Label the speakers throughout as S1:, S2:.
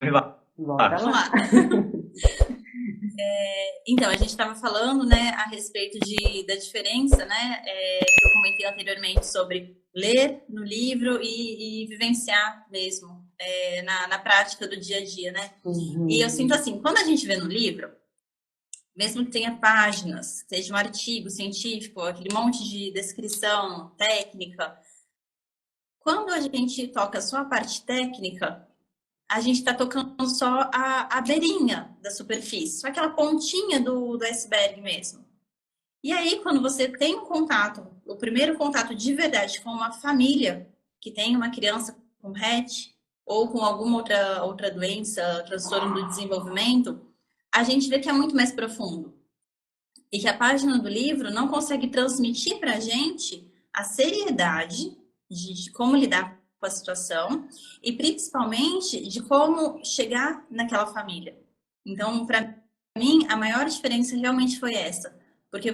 S1: Vai lá.
S2: Bora
S3: Vamos
S2: lá.
S3: lá. Então, a gente estava falando, né, a respeito da diferença, né, que eu comentei anteriormente sobre ler no livro e vivenciar mesmo na prática do dia a dia, né? E eu sinto
S2: Uhum.
S3: assim, quando a gente vê no livro, mesmo que tenha páginas, seja um artigo científico, aquele monte de descrição técnica, quando a gente toca só a parte técnica, a gente está tocando só a beirinha da superfície, só aquela pontinha do iceberg mesmo. E aí, quando você tem um contato, o primeiro contato de verdade com uma família que tem uma criança com RET ou com alguma outra doença, transtorno do desenvolvimento, a gente vê que é muito mais profundo. E que a página do livro não consegue transmitir para a gente a seriedade de como lidar com a situação e principalmente de como chegar naquela família. Então, para mim, a maior diferença realmente foi essa. Porque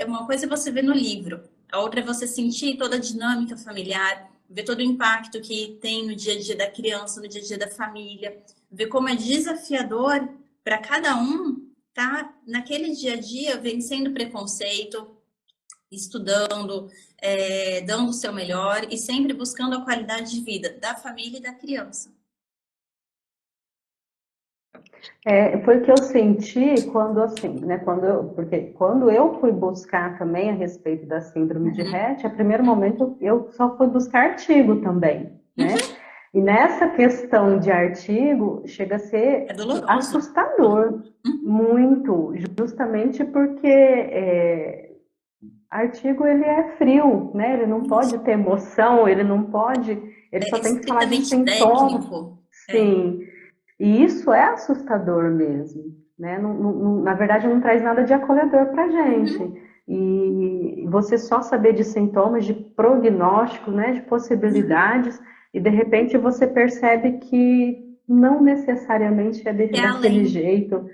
S3: uma coisa é você ver no livro, a outra é você sentir toda a dinâmica familiar, ver todo o impacto que tem no dia a dia da criança, no dia a dia da família, ver como é desafiador para cada um tá naquele dia a dia vencendo preconceito, estudando, dando o seu melhor e sempre buscando a qualidade de vida da família e da criança.
S2: Foi o que eu senti quando, assim, né, porque quando eu fui buscar também a respeito da síndrome de
S3: Uhum.
S2: Rett, a primeiro momento eu só fui buscar artigo também, né?
S3: Uhum.
S2: E nessa questão de artigo, chega a
S3: É
S2: ser
S3: doloroso.
S2: assustador,
S3: Uhum.
S2: muito, justamente porque artigo ele é frio, né? Ele não pode ter emoção, ele
S3: É
S2: só tem que falar de
S3: estritamente
S2: sintomas.
S3: técnico. É.
S2: Sim, e isso é assustador mesmo, né? Na verdade, não traz nada de acolhedor para a gente.
S3: Uhum.
S2: E você só saber de sintomas, de prognóstico, né? De possibilidades, e de repente você percebe que não necessariamente é
S3: É
S2: daquele
S3: além.
S2: jeito.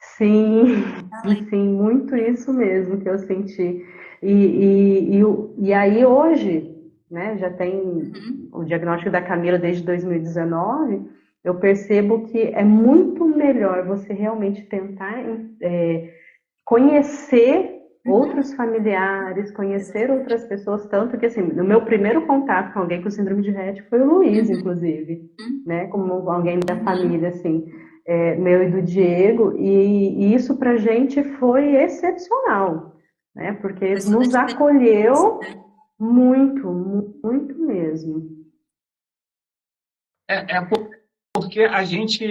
S2: Sim,
S3: É além.
S2: sim, muito isso mesmo que eu senti. E aí hoje, né, já tem
S3: Uhum.
S2: o diagnóstico da Camila desde 2019, eu percebo que é muito melhor você realmente tentar conhecer
S3: Uhum.
S2: outros familiares, conhecer
S3: Exatamente.
S2: outras pessoas, tanto que assim, no meu primeiro contato com alguém com síndrome de Rett foi o Luiz,
S3: Uhum.
S2: inclusive,
S3: Uhum.
S2: né, como alguém da
S3: Uhum.
S2: família, assim, meu e do Diego, e isso pra gente foi excepcional, né, porque
S3: Faz toda a
S2: nos
S3: diferença,
S2: acolheu
S3: né?
S2: muito, muito mesmo.
S1: É porque a gente,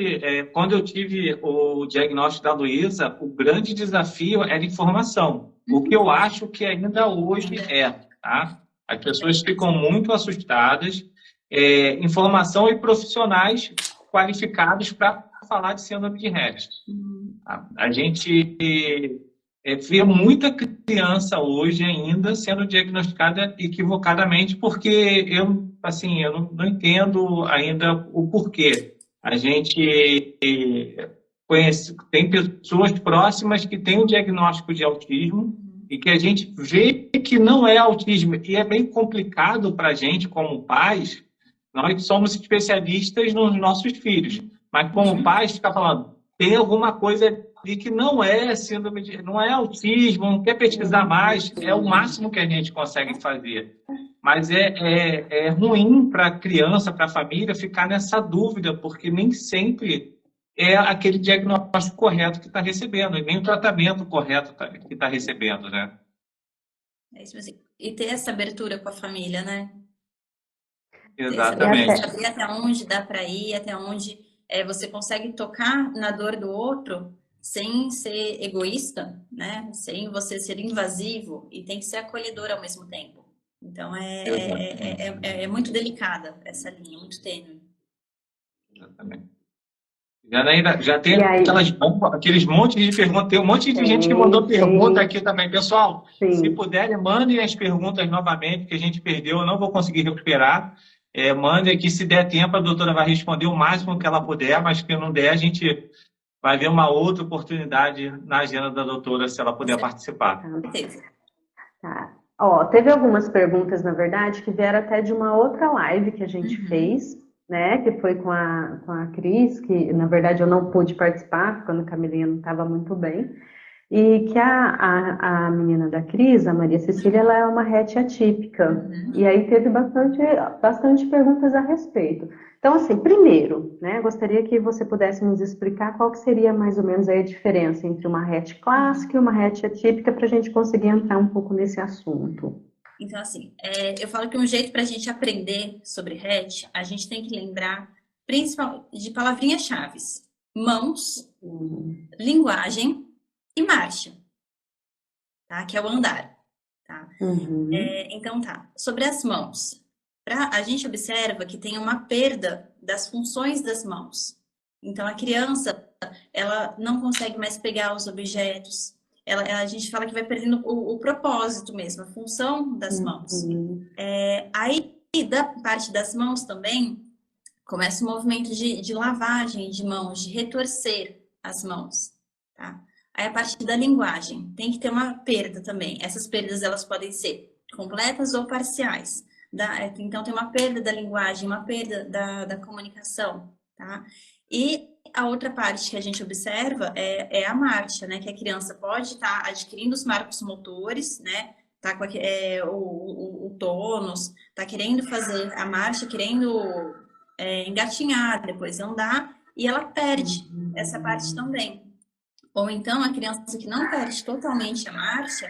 S1: quando eu tive o diagnóstico da Luísa, o grande desafio era informação. O que
S3: Uhum.
S1: eu acho que ainda hoje tá? As pessoas ficam muito assustadas. Informação e profissionais qualificados para falar de síndrome de Rett.
S3: Uhum.
S1: Tá? A gente vê muita criança hoje ainda sendo diagnosticada equivocadamente, porque eu não entendo ainda o porquê. A gente tem pessoas próximas que têm o diagnóstico de autismo
S3: Uhum.
S1: e que a gente vê que não é autismo. E é bem complicado para a gente, como pais, nós somos especialistas nos nossos filhos, mas como
S3: Uhum.
S1: pais, ficar falando, tem alguma coisa ali que não é síndrome de, não é autismo, não quer pesquisar mais, é o máximo que a gente consegue fazer. Mas é ruim para a criança, para a família, ficar nessa dúvida, porque nem sempre é aquele diagnóstico correto que está recebendo, e nem o tratamento correto que está recebendo, né?
S3: É isso mesmo. E ter essa abertura com a família, né? Ter essa
S2: E
S3: abertura,
S1: Exatamente.
S2: até,
S3: saber até onde dá para ir, até onde você consegue tocar na dor do outro sem ser egoísta, né? Sem você ser invasivo e tem que ser acolhedor ao mesmo tempo. Então
S1: Exatamente.
S3: é muito delicada essa linha, muito tênue.
S1: Exatamente. Já tem
S2: e aí,
S1: aqueles montes de perguntas. Tem um monte de gente que mandou
S2: sim,
S1: pergunta
S2: sim,
S1: aqui também. Pessoal, se
S2: sim.
S1: puderem, mandem as perguntas novamente, que a gente perdeu, eu não vou conseguir recuperar. Mandem aqui, se der tempo, a doutora vai responder o máximo que ela puder, mas que não der, a gente vai ver uma outra oportunidade na agenda da doutora, se ela
S3: Com
S1: puder participar.
S3: certeza.
S2: Tá. Ó, teve algumas perguntas, na verdade, que vieram até de uma outra live que a gente
S3: Uhum.
S2: fez, né, que foi com a Cris, que na verdade eu não pude participar, quando a Camilinha não estava muito bem, e que a menina da Cris, a Maria Cecília, ela é uma hatch atípica, e aí teve bastante perguntas a respeito. Então, assim, primeiro, né, gostaria que você pudesse nos explicar qual que seria mais ou menos aí a diferença entre uma hatch clássica e uma hatch atípica, para a gente conseguir entrar um pouco nesse assunto.
S3: Então, assim, eu falo que um jeito para a gente aprender sobre hatch, a gente tem que lembrar principalmente de palavrinhas-chave: mãos, linguagem e marcha, tá? Que é o andar, tá? Então, tá. Sobre as mãos, a gente observa que tem uma perda das funções das mãos. Então, a criança, ela não consegue mais pegar os objetos. A gente fala que vai perdendo o propósito mesmo, a função das mãos. Aí, da parte das mãos também, começa o movimento de lavagem de mãos, de retorcer as mãos, tá? Aí, a parte da linguagem, tem que ter uma perda também. Essas perdas, elas podem ser completas ou parciais. Então, tem uma perda da linguagem, uma perda da comunicação, tá? E a outra parte que a gente observa é a marcha, né? Que a criança pode estar adquirindo os marcos motores, né? Tá com o tônus, tá querendo fazer a marcha, querendo engatinhar, depois andar, e ela perde essa parte também. Ou então, a criança que não perde totalmente a marcha,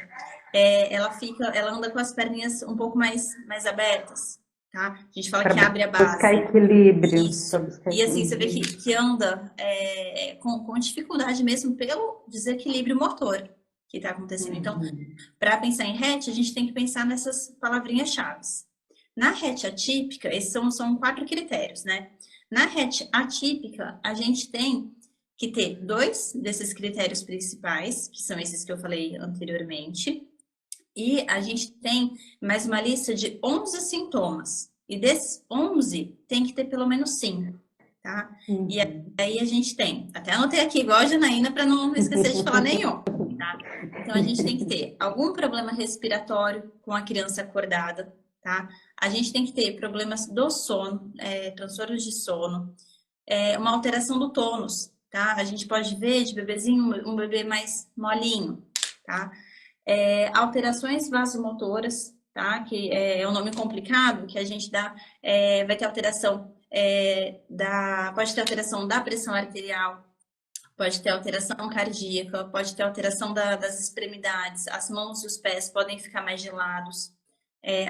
S3: ela anda com as perninhas um pouco mais abertas, tá? A gente fala que abre a base.
S2: Buscar equilíbrio.
S3: Isso. E assim, você vê que anda com dificuldade mesmo pelo desequilíbrio motor que está acontecendo. Então, para pensar em hatch, a gente tem que pensar nessas palavrinhas-chave. Na hatch atípica, esses são 4 critérios, né? Na hatch atípica, a gente tem que ter 2 desses critérios principais, que são esses que eu falei anteriormente, e a gente tem mais uma lista de 11 sintomas, e desses 11, tem que ter pelo menos 5, tá? E aí a gente tem, até anotei aqui, igual a Janaína, para não esquecer de falar nenhum, tá? Então, a gente tem que ter algum problema respiratório com a criança acordada, tá? A gente tem que ter problemas do sono, transtornos de sono, uma alteração do tônus, tá? A gente pode ver de bebezinho um bebê mais molinho, tá? Alterações vasomotoras, tá? Que é um nome complicado, que a gente dá, vai ter alteração pode ter alteração da pressão arterial, pode ter alteração cardíaca, pode ter alteração das extremidades, as mãos e os pés podem ficar mais gelados.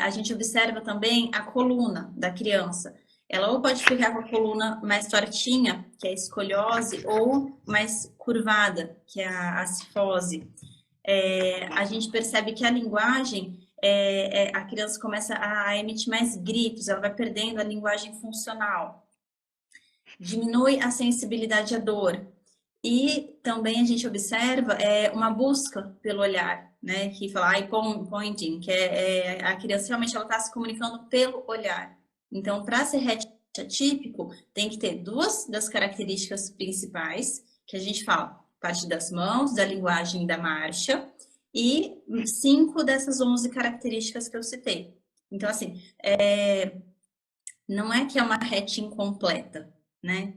S3: A gente observa também a coluna da criança. Ela ou pode ficar com a coluna mais tortinha, que é a escoliose, ou mais curvada, que é a cifose. A gente percebe que a linguagem, a criança começa a emitir mais gritos, ela vai perdendo a linguagem funcional. Diminui a sensibilidade à dor. E também a gente observa uma busca pelo olhar, né? Que fala eye pointing, que a criança realmente ela está se comunicando pelo olhar. Então, para ser hatch atípico, tem que ter 2 das características principais, que a gente fala, parte das mãos, da linguagem e da marcha, e 5 dessas 11 características que eu citei. Então, assim, não é que é uma hatch incompleta, né?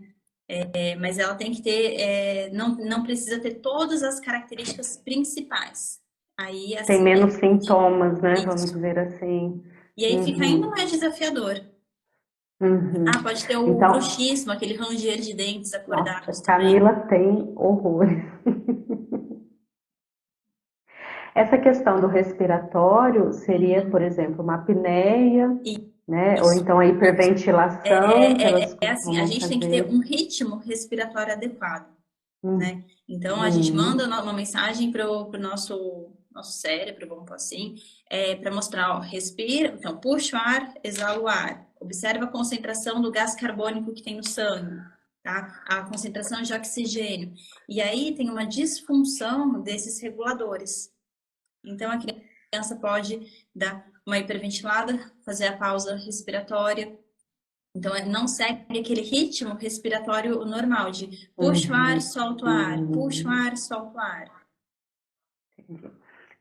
S3: Mas ela tem que ter, não precisa ter todas as características principais. Aí, assim,
S2: tem menos sintomas, né?
S3: Isso.
S2: Vamos dizer assim.
S3: E aí fica ainda mais desafiador. Pode ter o bruxismo, aquele ranger de dentes acordados.
S2: Nossa, Camila tem horrores. Essa questão do respiratório seria, por exemplo, uma apneia, né? Ou então a hiperventilação.
S3: Assim, a gente tem que ter um ritmo respiratório adequado, né? Então, a gente manda uma mensagem para o nosso cérebro, vamos pôr assim, para mostrar, respira, então, puxa o ar, exala o ar. Observa a concentração do gás carbônico que tem no sangue, tá? A concentração de oxigênio. E aí tem uma disfunção desses reguladores. Então, a criança pode dar uma hiperventilada, fazer a pausa respiratória. Então, não segue aquele ritmo respiratório normal de puxa o ar, solta o ar, puxa o ar, solta o ar.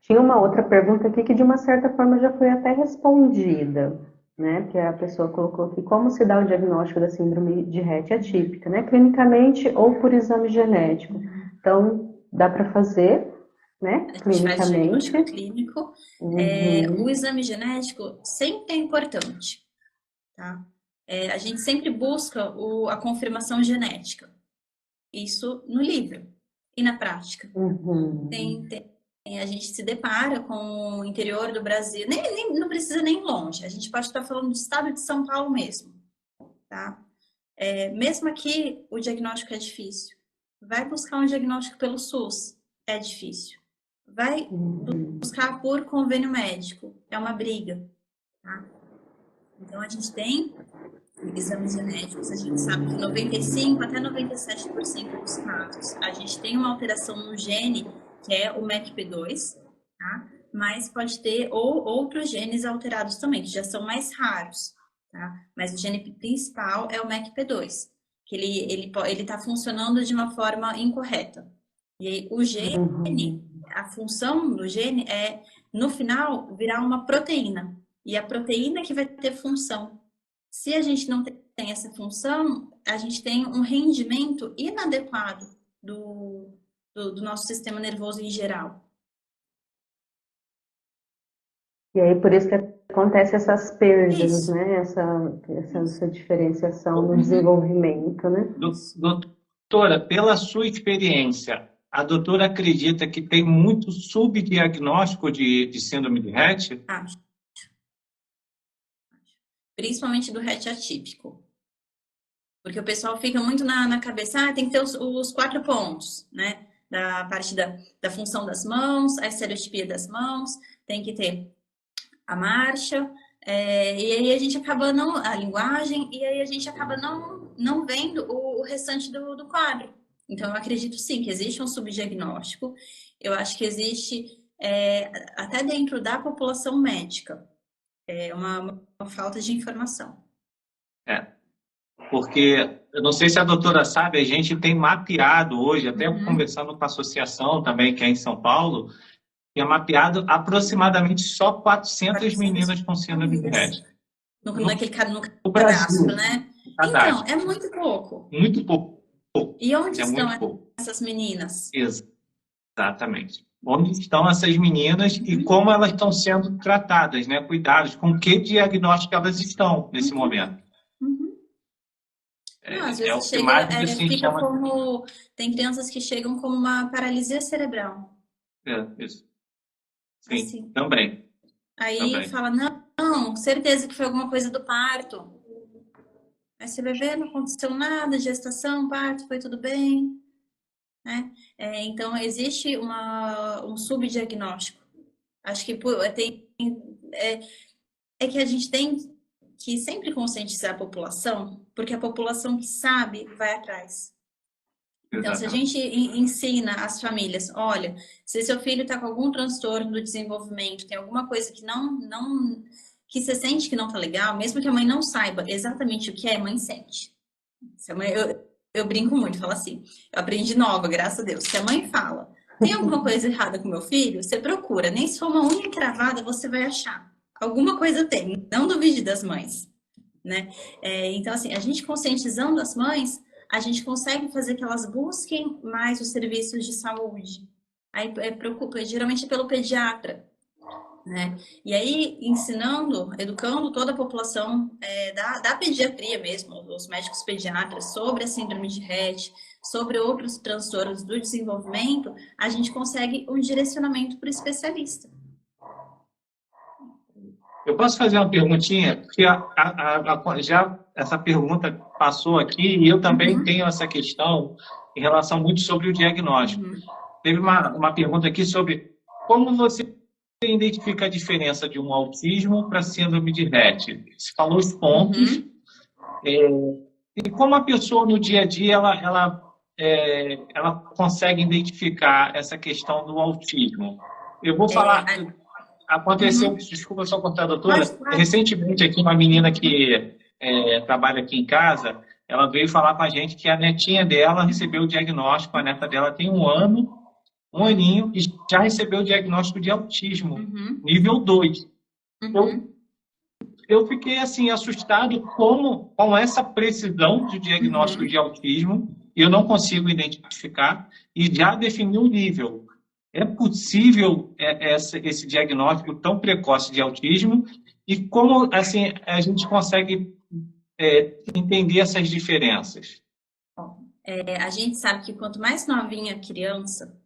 S2: Tinha uma outra pergunta aqui que, de uma certa forma, já foi até respondida, né? Que a pessoa colocou aqui, como se dá o diagnóstico da síndrome de Rett atípica, né? Clinicamente ou por exame genético. Então, dá para fazer, né?
S3: A gente faz diagnóstico
S2: Clinicamente.
S3: clínico.
S2: Uhum.
S3: O exame genético sempre é importante, tá? A gente sempre busca a confirmação genética. Isso no livro e na prática.
S2: Uhum.
S3: A gente se depara com o interior do Brasil, não precisa nem ir longe, a gente pode estar falando do estado de São Paulo mesmo, tá? Mesmo aqui, o diagnóstico é difícil. Vai buscar um diagnóstico pelo SUS, é difícil. Vai buscar por convênio médico, é uma briga, tá? Então, a gente tem exames genéticos, a gente sabe que 95% até 97% dos casos, a gente tem uma alteração no gene, que é o MECP2, tá? Mas pode ter outros genes alterados também, que já são mais raros, tá? Mas o gene principal é o MECP2, que ele está funcionando de uma forma incorreta. E aí, o gene, a função do gene é, no final, virar uma proteína. E a proteína que vai ter função. Se a gente não tem essa função, a gente tem um rendimento inadequado do nosso sistema nervoso em geral.
S2: E aí, por isso que acontece essas perdas, né? Essa diferenciação no desenvolvimento, né?
S1: Doutora, pela sua experiência, a doutora acredita que tem muito subdiagnóstico de síndrome de Rett?
S3: Acho. Principalmente do Rett atípico. Porque o pessoal fica muito na cabeça, tem que ter os 4 pontos, né? Da parte da função das mãos, a estereotipia das mãos, tem que ter a marcha, e aí a gente acaba a linguagem, e aí a gente acaba não vendo o restante do quadro. Então, eu acredito sim que existe um subdiagnóstico, eu acho que existe até dentro da população médica, uma falta de informação.
S1: Porque, eu não sei se a doutora sabe, a gente tem mapeado hoje, até conversando com a associação também, que é em São Paulo, que é mapeado aproximadamente só 400 meninas com síndrome de Rett.
S3: No
S1: cadastro,
S3: Brasil, né? Então, é muito pouco.
S1: Muito pouco.
S3: E onde estão essas meninas?
S1: Exatamente. Onde estão essas meninas e como elas estão sendo tratadas, né? Cuidados, com que diagnóstico elas estão nesse momento.
S3: Às vezes fica como... Tem crianças que chegam como uma paralisia cerebral.
S1: Isso. Sim,
S3: assim.
S1: Também.
S3: Aí fala, não, certeza que foi alguma coisa do parto. Aí você vai ver, não aconteceu nada, gestação, parto, foi tudo bem. Né? Então, existe um subdiagnóstico. Acho que é que a gente tem que sempre conscientizar a população, porque a população que sabe vai atrás. Então, se a gente ensina as famílias, olha, se seu filho está com algum transtorno do desenvolvimento, tem alguma coisa que que você sente que não está legal, mesmo que a mãe não saiba exatamente o que é, a mãe sente. Se a mãe, eu brinco muito, falo assim, eu aprendi nova, graças a Deus. Se a mãe fala, tem alguma coisa errada com meu filho, você procura, nem se for uma unha encravada, você vai achar. Alguma coisa tem, não duvide das mães, né? Então, assim, a gente conscientizando as mães, a gente consegue fazer que elas busquem mais os serviços de saúde. Aí preocupa, geralmente é pelo pediatra, né? E aí, educando toda a população da pediatria mesmo, os médicos pediatras, sobre a síndrome de Rett, sobre outros transtornos do desenvolvimento, a gente consegue um direcionamento para o especialista.
S1: Eu posso fazer uma perguntinha? Porque já essa pergunta passou aqui e eu também tenho essa questão em relação muito sobre o diagnóstico. Teve uma pergunta aqui sobre como você identifica a diferença de um autismo para síndrome de Rett. Você falou os pontos. E como a pessoa no dia a dia ela consegue identificar essa questão do autismo? Eu vou falar... Aconteceu, desculpa só cortar, doutora, recentemente aqui uma menina que trabalha aqui em casa, ela veio falar com a gente que a netinha dela recebeu o diagnóstico, a neta dela tem um aninho, e já recebeu o diagnóstico de autismo, nível 2. eu fiquei assim assustado com essa precisão de diagnóstico de autismo. Eu não consigo identificar e já definir um nível. É possível esse diagnóstico tão precoce de autismo e como assim a gente consegue entender essas diferenças?
S3: A gente sabe que quanto mais novinha a criança,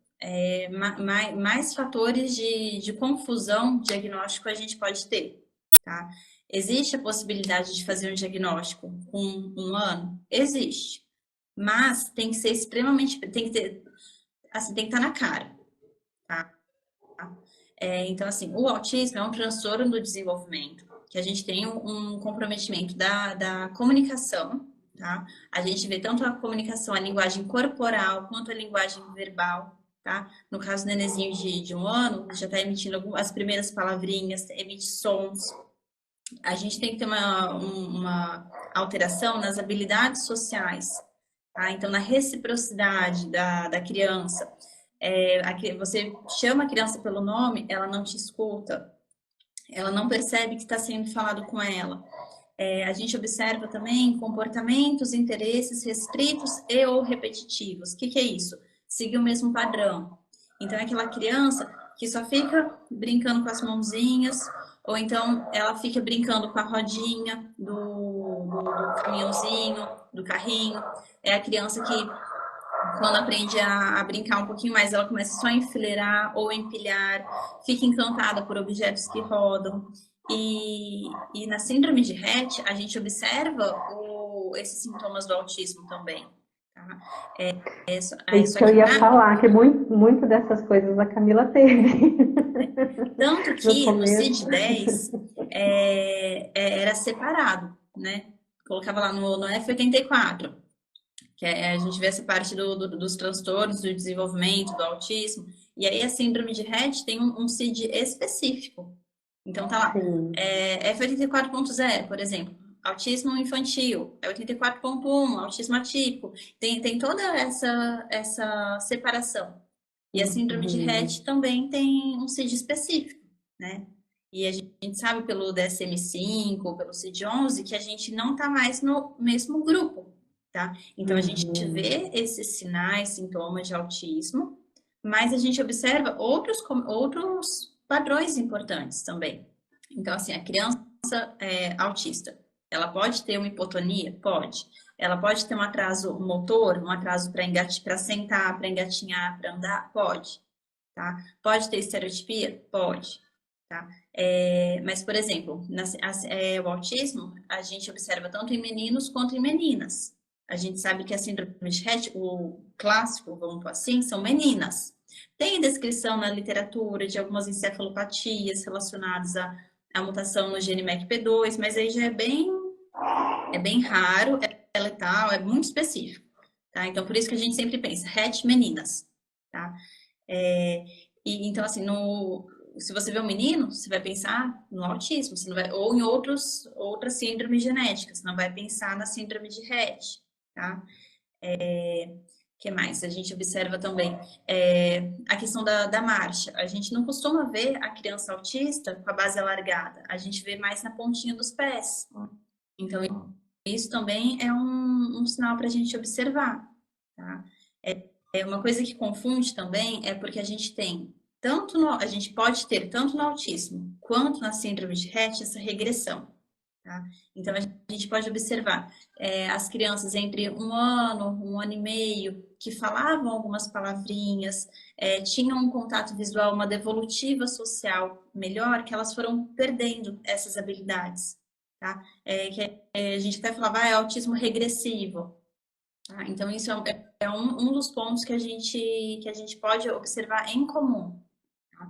S3: mais fatores de confusão diagnóstico a gente pode ter, tá? Existe a possibilidade de fazer um diagnóstico com 1 ano? Existe. Mas tem que ser extremamente, tem que ter, assim, tem que estar na cara, tá? Então, assim, o autismo é um transtorno do desenvolvimento, que a gente tem um comprometimento da comunicação, tá? A gente vê tanto a comunicação, a linguagem corporal, quanto a linguagem verbal, tá? No caso do nenenzinho de 1 ano, já está emitindo as primeiras palavrinhas, emite sons. A gente tem que ter uma alteração nas habilidades sociais, tá? Então, na reciprocidade da criança. Você chama a criança pelo nome, ela não te escuta, ela não percebe que está sendo falado com ela. A gente observa também comportamentos, interesses restritos e ou repetitivos. O que é isso? Seguir o mesmo padrão. Então, é aquela criança que só fica brincando com as mãozinhas, ou então ela fica brincando com a rodinha do caminhãozinho, do carrinho. É a criança que, quando aprende a brincar um pouquinho mais, ela começa só a enfileirar ou empilhar, fica encantada por objetos que rodam. E na síndrome de Rett, a gente observa esses sintomas do autismo também. Tá?
S2: Isso que eu ia falar, que muito dessas coisas a Camila teve.
S3: Tanto que no CID-10 era separado, né? Colocava lá no F84. Que a gente vê essa parte dos transtornos, do desenvolvimento, do autismo. E aí a síndrome de Rett tem um CID específico. Então tá lá, F84.0, por exemplo, autismo infantil, 84.1, autismo atípico. Tem toda essa separação. E a síndrome de Rett também tem um CID específico, né? E a gente sabe pelo DSM-5, pelo CID-11, que a gente não tá mais no mesmo grupo. Tá? Então, a gente vê esses sinais, sintomas de autismo, mas a gente observa outros padrões importantes também. Então, assim, a criança autista, ela pode ter uma hipotonia? Pode. Ela pode ter um atraso motor, um atraso para sentar, para engatinhar, para andar? Pode. Tá? Pode ter estereotipia? Pode. Tá? Mas, por exemplo, o autismo, a gente observa tanto em meninos quanto em meninas. A gente sabe que a síndrome de Rett, o clássico, vamos por assim, são meninas. Tem descrição na literatura de algumas encefalopatias relacionadas à mutação no gene MECP2, mas aí já é bem raro, é letal, é muito específico. Tá? Então, por isso que a gente sempre pensa, Rett, meninas. Tá? Então, assim, se você vê um menino, você vai pensar no autismo, você não vai, ou em outras síndromes genéticas, você não vai pensar na síndrome de Rett. Tá? Que mais? A gente observa também a questão da marcha. A gente não costuma ver a criança autista com a base alargada. A gente vê mais na pontinha dos pés. Então, isso também é um sinal para a gente observar. Tá? Uma coisa que confunde também é porque a gente tem a gente pode ter tanto no autismo quanto na síndrome de Rett essa regressão. Tá? Então, a gente pode observar as crianças entre 1 ano, 1 ano e meio, que falavam algumas palavrinhas, tinham um contato visual, uma devolutiva social melhor, que elas foram perdendo essas habilidades. Tá? Que a gente até falava, é autismo regressivo. Tá? Então, isso é um dos pontos que a gente pode observar em comum. Tá?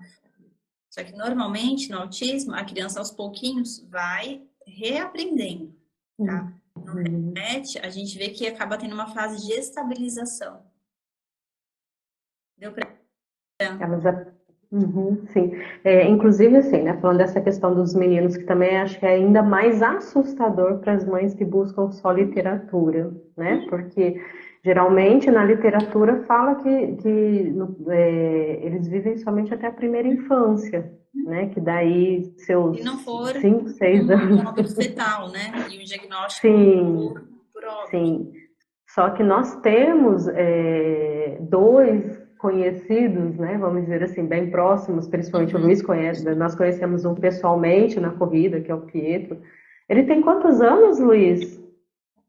S3: Só que, normalmente, no autismo, a criança, aos pouquinhos, vai reaprendendo, tá? No Rett, a gente vê que acaba tendo uma fase de estabilização. Deu pra...
S2: Sim. Inclusive, assim, né, falando dessa questão dos meninos, que também acho que é ainda mais assustador para as mães que buscam só literatura, né? Porque Geralmente, na literatura, fala que eles vivem somente até a primeira infância, né? Que daí seus
S3: Se não for
S2: 5, 6 anos.
S3: módulo fetal, né? E o diagnóstico
S2: Sim,
S3: por óbito.
S2: sim. Só que nós temos dois conhecidos, né? Vamos dizer assim, bem próximos, principalmente o Luiz conhece, nós conhecemos um pessoalmente na corrida, que é o Pietro. Ele tem quantos anos, Luiz?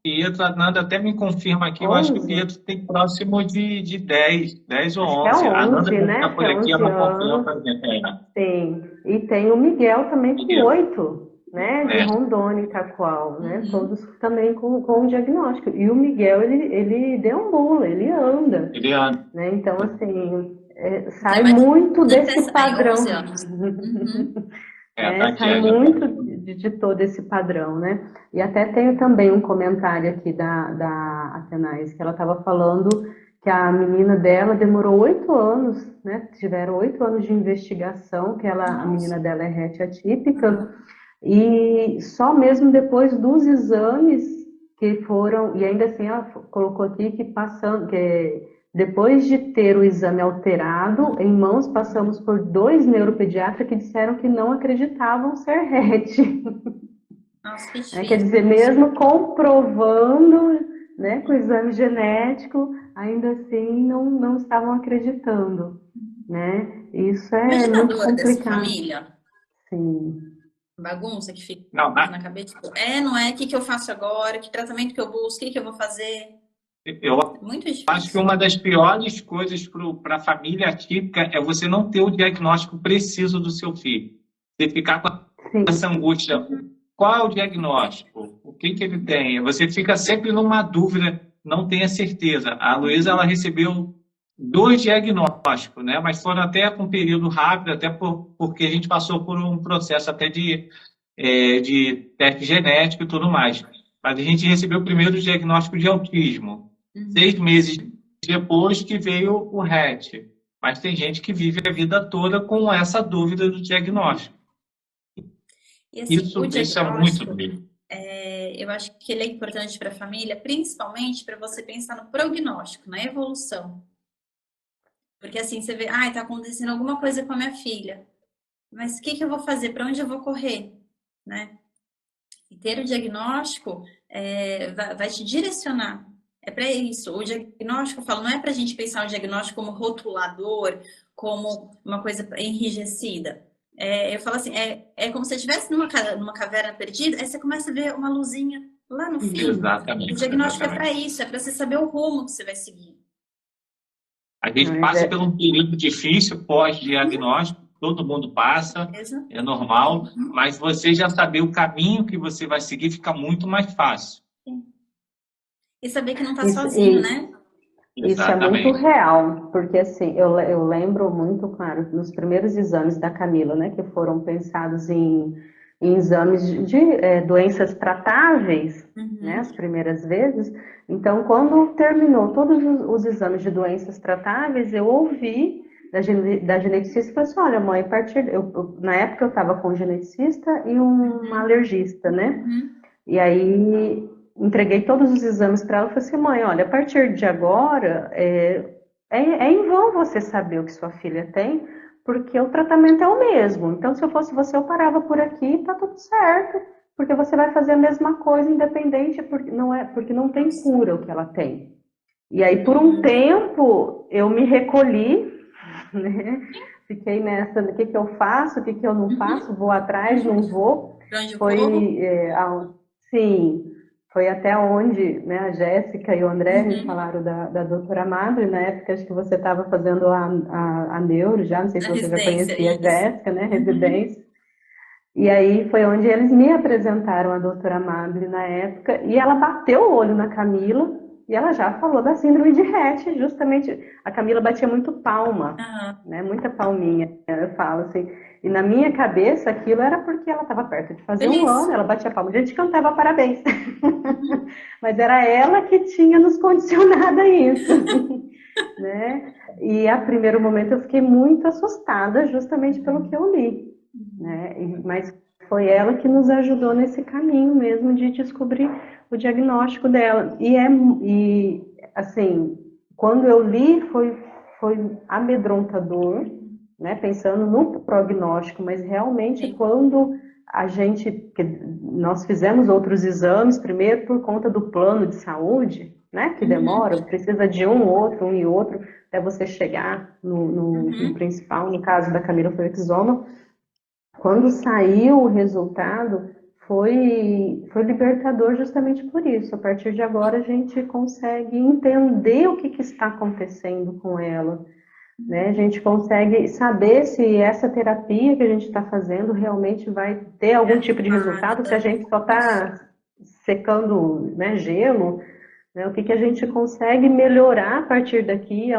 S1: Pietro, a Nanda até me confirma aqui, eu acho que o
S2: 11?
S1: Pietro tem próximo de 10 ou
S2: Acho que é
S1: 11. A Nanda
S2: 11,
S1: que
S2: né?
S1: está
S2: Acho que
S1: por
S2: é
S1: aqui,
S2: 11
S1: ela confirma
S2: anos.
S1: para gente.
S2: Sim. E tem o Miguel também com
S1: Miguel.
S2: 8, né? De
S1: É,
S2: Rondônia, Itaqual, né? Todos também com diagnóstico. E o Miguel, ele deambula, ele anda,
S1: ele anda.
S2: né? Então, assim, sai
S3: Tem mais
S2: muito desse
S3: certeza, aí,
S2: padrão.
S3: 11 anos. Uhum.
S1: Tá aqui,
S2: Sai
S1: já tá
S2: muito
S1: aqui.
S2: de todo esse padrão, né? E até tenho também um comentário aqui da Atenais, que ela estava falando que a menina dela demorou 8 anos, né? Tiveram 8 anos de investigação, que a menina dela é RET atípica, e só mesmo depois dos exames que foram, e ainda assim ela colocou aqui que passando, depois de ter o exame alterado, em mãos passamos por 2 neuropediatras que disseram que não acreditavam ser RET.
S3: Nossa, que
S2: Quer
S3: difícil.
S2: dizer, mesmo comprovando, né, com o exame genético, ainda assim não estavam acreditando, né? Isso é
S3: Imagina a
S2: muito
S3: dor dessa
S2: complicado.
S3: família.
S2: Sim.
S3: Bagunça que fica
S1: Não,
S3: na cabeça. Tipo, não é? O que eu faço agora? Que tratamento que eu busco? O que eu vou fazer?
S1: eu
S3: Muito
S1: acho que
S3: difícil.
S1: uma das piores coisas para a família atípica é você não ter o diagnóstico preciso do seu filho. Você ficar com
S2: Sim.
S1: essa angústia. Qual é o diagnóstico? O que ele tem? Você fica sempre numa dúvida, não tem a certeza. A Luísa, ela recebeu 2 diagnósticos, né? Mas foram até com um período rápido, até porque a gente passou por um processo até de teste genético e tudo mais. Mas a gente recebeu o primeiro diagnóstico de autismo. 6 meses depois que veio o RET. Mas tem gente que vive a vida toda com essa dúvida do diagnóstico.
S3: E assim, o
S1: Isso é muito
S3: diagnóstico,
S1: doido.
S3: eu acho que ele é importante para a família, principalmente para você pensar no prognóstico, na evolução. Porque assim, você vê, tá acontecendo alguma coisa com a minha filha. Mas o que eu vou fazer? Para onde eu vou correr? Né? E ter o diagnóstico vai te direcionar. É para isso. O diagnóstico, eu falo, não é para a gente pensar o diagnóstico como rotulador, como uma coisa enrijecida. Eu falo assim, é como se você estivesse numa caverna perdida, aí você começa a ver uma luzinha lá no fim.
S1: Exatamente.
S3: O diagnóstico
S1: Exatamente.
S3: é para isso, é para você saber o rumo que você vai seguir.
S1: A gente passa por um período difícil pós-diagnóstico, todo mundo passa, é normal, mas você já saber o caminho que você vai seguir fica muito mais fácil.
S3: Sim. E saber que não está sozinho, né?
S2: Isso é muito real, porque assim, eu lembro muito, claro, nos primeiros exames da Camila, né, que foram pensados em exames de doenças tratáveis, né, as primeiras vezes. Então, quando terminou todos os exames de doenças tratáveis, eu ouvi da geneticista e falei assim, olha, mãe, na época eu estava com um geneticista e um alergista, né? E aí entreguei todos os exames para ela e falei assim, mãe, olha, a partir de agora é em vão você saber o que sua filha tem, porque o tratamento é o mesmo. Então, se eu fosse você, eu parava por aqui, tá tudo certo, porque você vai fazer a mesma coisa, independente, porque não tem cura o que ela tem. E aí, por um tempo, eu me recolhi, né? Fiquei nessa, o que eu faço, o que eu não faço, vou atrás, não vou. Sim, foi até onde, né, a Jéssica e o André me falaram da doutora Madre, na época acho que você estava fazendo a neuro já, não sei se você já conhecia a Jéssica, né, residência. E aí foi onde eles me apresentaram a doutora Madre na época, e ela bateu o olho na Camila, e ela já falou da síndrome de Rett, justamente, a Camila batia muito palma, né, muita palminha, eu falo assim. E na minha cabeça, aquilo era porque ela estava perto de fazer um ano, ela batia palma, a gente cantava parabéns. Mas era ela que tinha nos condicionado a isso, né? E a primeiro momento eu fiquei muito assustada, justamente pelo que eu li, né? Mas foi ela que nos ajudou nesse caminho mesmo de descobrir o diagnóstico dela. E assim, quando eu li foi amedrontador, né, pensando no prognóstico, mas realmente
S3: Sim.
S2: quando nós fizemos outros exames, primeiro por conta do plano de saúde, né, que demora, precisa de um e outro, até você chegar no principal, no caso da Camila foi o exoma. Quando saiu o resultado, foi libertador justamente por isso. A partir de agora a gente consegue entender o que está acontecendo com ela, né? A gente consegue saber se essa terapia que a gente está fazendo realmente vai ter algum tipo de resultado, se a gente só está secando, né, gelo, né? O que a gente consegue melhorar a partir daqui,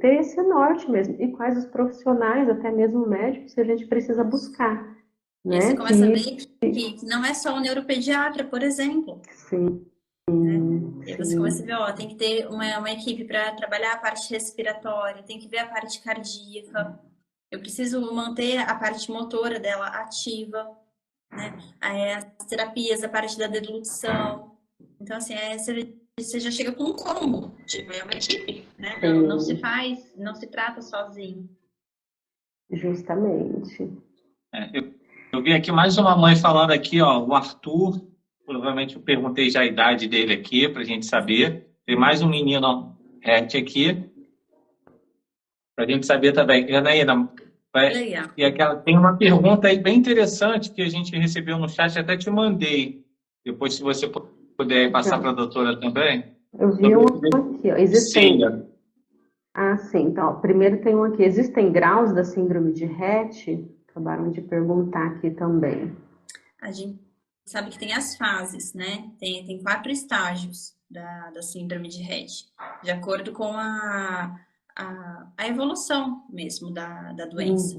S2: ter esse norte mesmo. E quais os profissionais, até mesmo médicos, que a gente precisa buscar,
S3: E você
S2: né?
S3: começa a ver que não é só o neuropediatra, por exemplo.
S2: Sim.
S3: E você começa a ver, ó, tem que ter uma equipe para trabalhar a parte respiratória, tem que ver a parte cardíaca. Eu preciso manter a parte motora dela ativa, né? As terapias, a parte da deglutição. Então, assim, você já chega com um combo, tipo, é uma equipe, né? Não se faz, não se trata sozinho.
S2: Justamente.
S1: Eu vi aqui mais uma mãe falando aqui, ó, o Arthur, provavelmente eu perguntei já a idade dele aqui, para a gente saber. Tem mais um menino aqui, para a gente saber também. Janaína, tem uma pergunta aí bem interessante que a gente recebeu no chat, até te mandei. Depois, se você puder passar para a doutora também.
S2: Eu vi um aqui, ó. Existem... Ah, sim. Então, ó, primeiro tem um aqui. Existem graus da síndrome de Rett? Acabaram de perguntar aqui também.
S3: A gente sabe que tem as fases, né? Tem 4 estágios da síndrome de Rett, de acordo com a evolução mesmo da doença.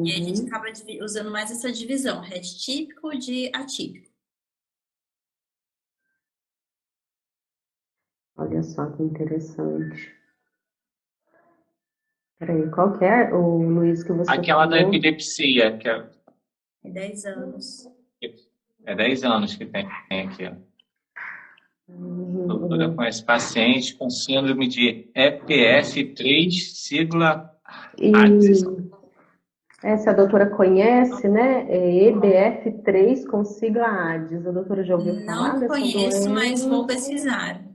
S3: E aí a gente acaba usando mais essa divisão, Rett típico de atípico.
S2: Olha só que interessante. Peraí, qual que é, o Luiz, que você
S1: Aquela
S2: falou?
S1: da epilepsia, que é
S3: 10 anos.
S1: É 10 anos que tem aqui. A doutora conhece paciente com síndrome de EPF3, sigla ADS.
S2: Essa a doutora conhece, né? É EBF3 com sigla ADS. A doutora já ouviu falar dessa doença?
S3: Não conheço, mas vou pesquisar.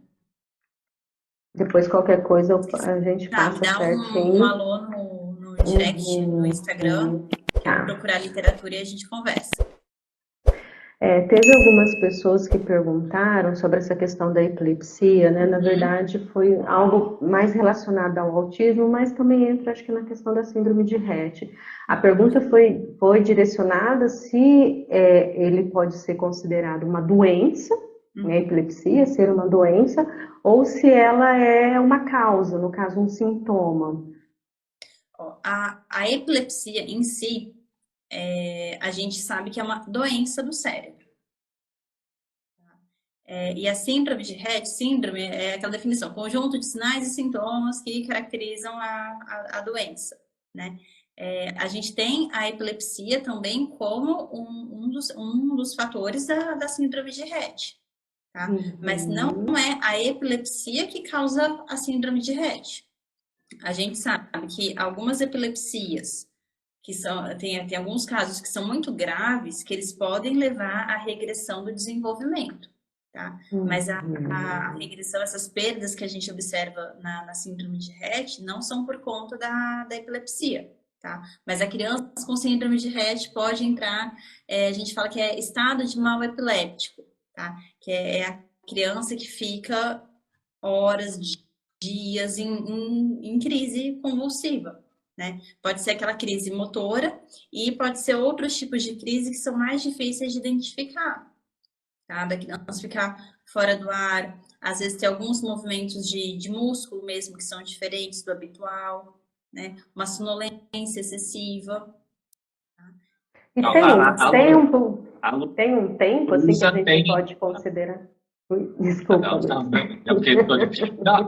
S2: Depois, qualquer coisa, a gente passa certinho.
S3: Me dá um alô no direct, no Instagram, que eu vou procurar literatura e a gente conversa.
S2: Teve algumas pessoas que perguntaram sobre essa questão da epilepsia, né? Na verdade, foi algo mais relacionado ao autismo, mas também entra, acho que, na questão da síndrome de Rett. A pergunta foi direcionada se ele pode ser considerado uma doença, né? A epilepsia ser uma doença, ou se ela é uma causa, no caso, um sintoma.
S3: A epilepsia em si, a gente sabe que é uma doença do cérebro. E a síndrome de Rett, síndrome é aquela definição, conjunto de sinais e sintomas que caracterizam a doença, né? A gente tem a epilepsia também como um dos fatores da síndrome de Rett, tá? Mas não é a epilepsia que causa a síndrome de Rett. A gente sabe que algumas epilepsias, tem alguns casos que são muito graves, que eles podem levar à regressão do desenvolvimento, tá? Mas a regressão, essas perdas que a gente observa na síndrome de Rett não são por conta da epilepsia, tá? Mas a criança com síndrome de Rett pode entrar, a gente fala que é estado de mal epiléptico, tá? Que é a criança que fica horas, dias em crise convulsiva, né? Pode ser aquela crise motora e pode ser outros tipos de crise que são mais difíceis de identificar, tá? Da criança ficar fora do ar, às vezes tem alguns movimentos de músculo mesmo que são diferentes do habitual, né? Uma sonolência excessiva.
S2: Tá? E tem um tempo assim que a gente pode considerar? Desculpa.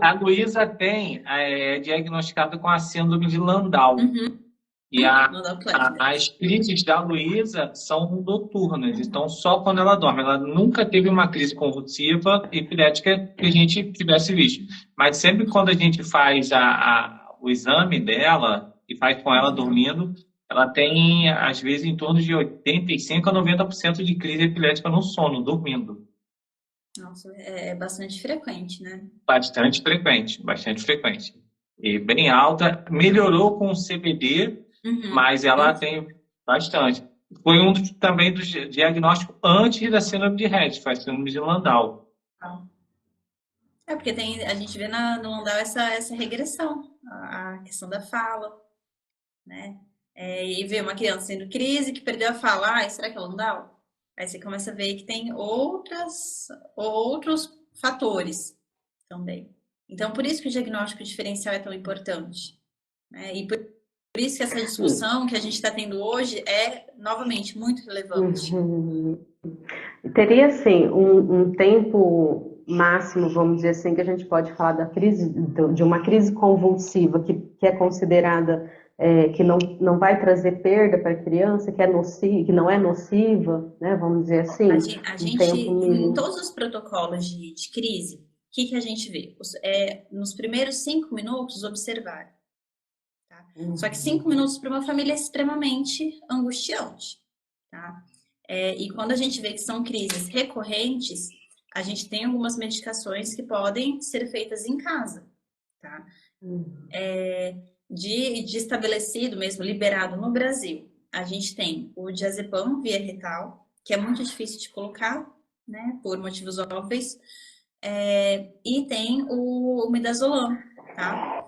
S1: A Luísa tem diagnosticado com a síndrome de Landau. E
S3: Não dá o plano.
S1: as crises da Luísa são noturnas, então só quando ela dorme. Ela nunca teve uma crise convulsiva epilética que a gente tivesse visto. Mas sempre quando a gente faz o exame dela e faz com ela dormindo, ela tem, às vezes, em torno de 85% a 90% de crise epilética no sono, dormindo.
S3: Nossa, é bastante frequente, né?
S1: Bastante frequente, bastante frequente. E bem alta. Melhorou com o CBD, mas ela tem bastante. Foi também dos diagnósticos antes da síndrome de Rett, foi a síndrome de Landau.
S3: Porque a gente vê no Landau essa regressão, a questão da fala, né? E vê uma criança tendo crise que perdeu a fala, será que é Landau? Aí você começa a ver que tem outros fatores também. Então, por isso que o diagnóstico diferencial é tão importante, né? E por isso que essa discussão que a gente está tendo hoje é, novamente, muito relevante.
S2: Teria, assim, um tempo máximo, vamos dizer assim, que a gente pode falar de uma crise convulsiva que é considerada que não vai trazer perda para a criança, que não é nociva, né? Vamos dizer assim.
S3: A gente em todos os protocolos de crise, o que a gente vê? Nos primeiros 5 minutos, observar. Tá? Só que 5 minutos para uma família é extremamente angustiante. Tá? E quando a gente vê que são crises recorrentes, a gente tem algumas medicações que podem ser feitas em casa. Tá? De estabelecido mesmo, liberado no Brasil, a gente tem o diazepam via retal, que é muito difícil de colocar, né, por motivos óbvios, e tem o midazolam, tá?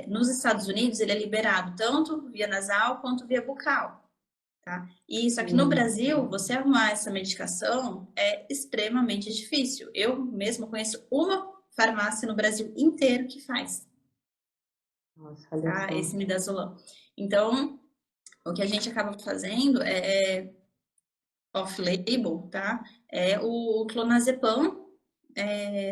S3: Nos Estados Unidos ele é liberado tanto via nasal quanto via bucal, tá? E só que no Brasil, você arrumar essa medicação é extremamente difícil. Eu mesmo conheço uma farmácia no Brasil inteiro que faz.
S2: Nossa,
S3: Esse midazolam. Então, o que a gente acaba fazendo é off-label, tá? É o clonazepam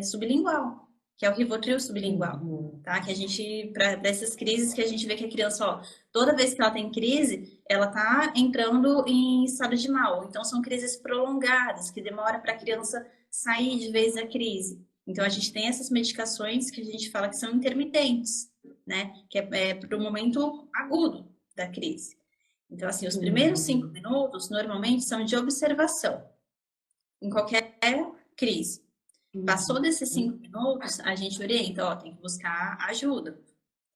S3: sublingual, que é o Rivotril sublingual, tá? Que a gente, para essas crises que a gente vê que a criança, toda vez que ela tem crise, ela tá entrando em estado de mal. Então, são crises prolongadas, que demora para a criança sair de vez da crise. Então, a gente tem essas medicações que a gente fala que são intermitentes, né? Que é para o momento agudo da crise. Então, assim, os primeiros 5 minutos, normalmente, são de observação, em qualquer crise. Passou desses 5 minutos, a gente orienta, tem que buscar ajuda,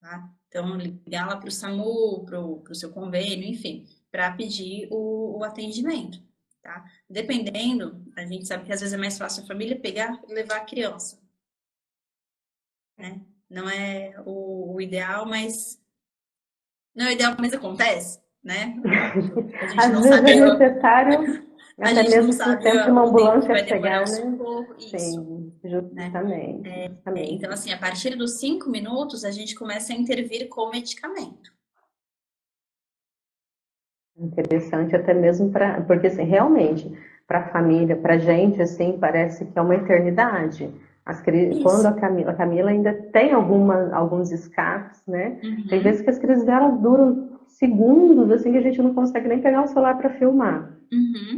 S3: tá? Então, ligar lá para o SAMU, para o seu convênio, enfim, para pedir o atendimento, tá? Dependendo, a gente sabe que às vezes é mais fácil a família pegar e levar a criança, né? Não é o ideal, mas... Não é o ideal, mas acontece, né? A gente
S2: às
S3: não
S2: vezes
S3: sabe...
S2: é necessário,
S3: A
S2: até
S3: gente não
S2: mesmo
S3: sabe
S2: sempre uma
S3: o tempo que
S2: ambulância
S3: vai demorar
S2: chegar,
S3: o
S2: né?
S3: socorro, isso.
S2: Sim, justamente.
S3: Então, assim, a partir dos 5 minutos, a gente começa a intervir com o medicamento.
S2: Interessante, até mesmo porque, assim, realmente, para a família, para a gente, assim, parece que é uma eternidade. Quando a Camila ainda tem alguns escapes, né? Tem vezes que as crises dela duram segundos, assim, que a gente não consegue nem pegar o celular para filmar.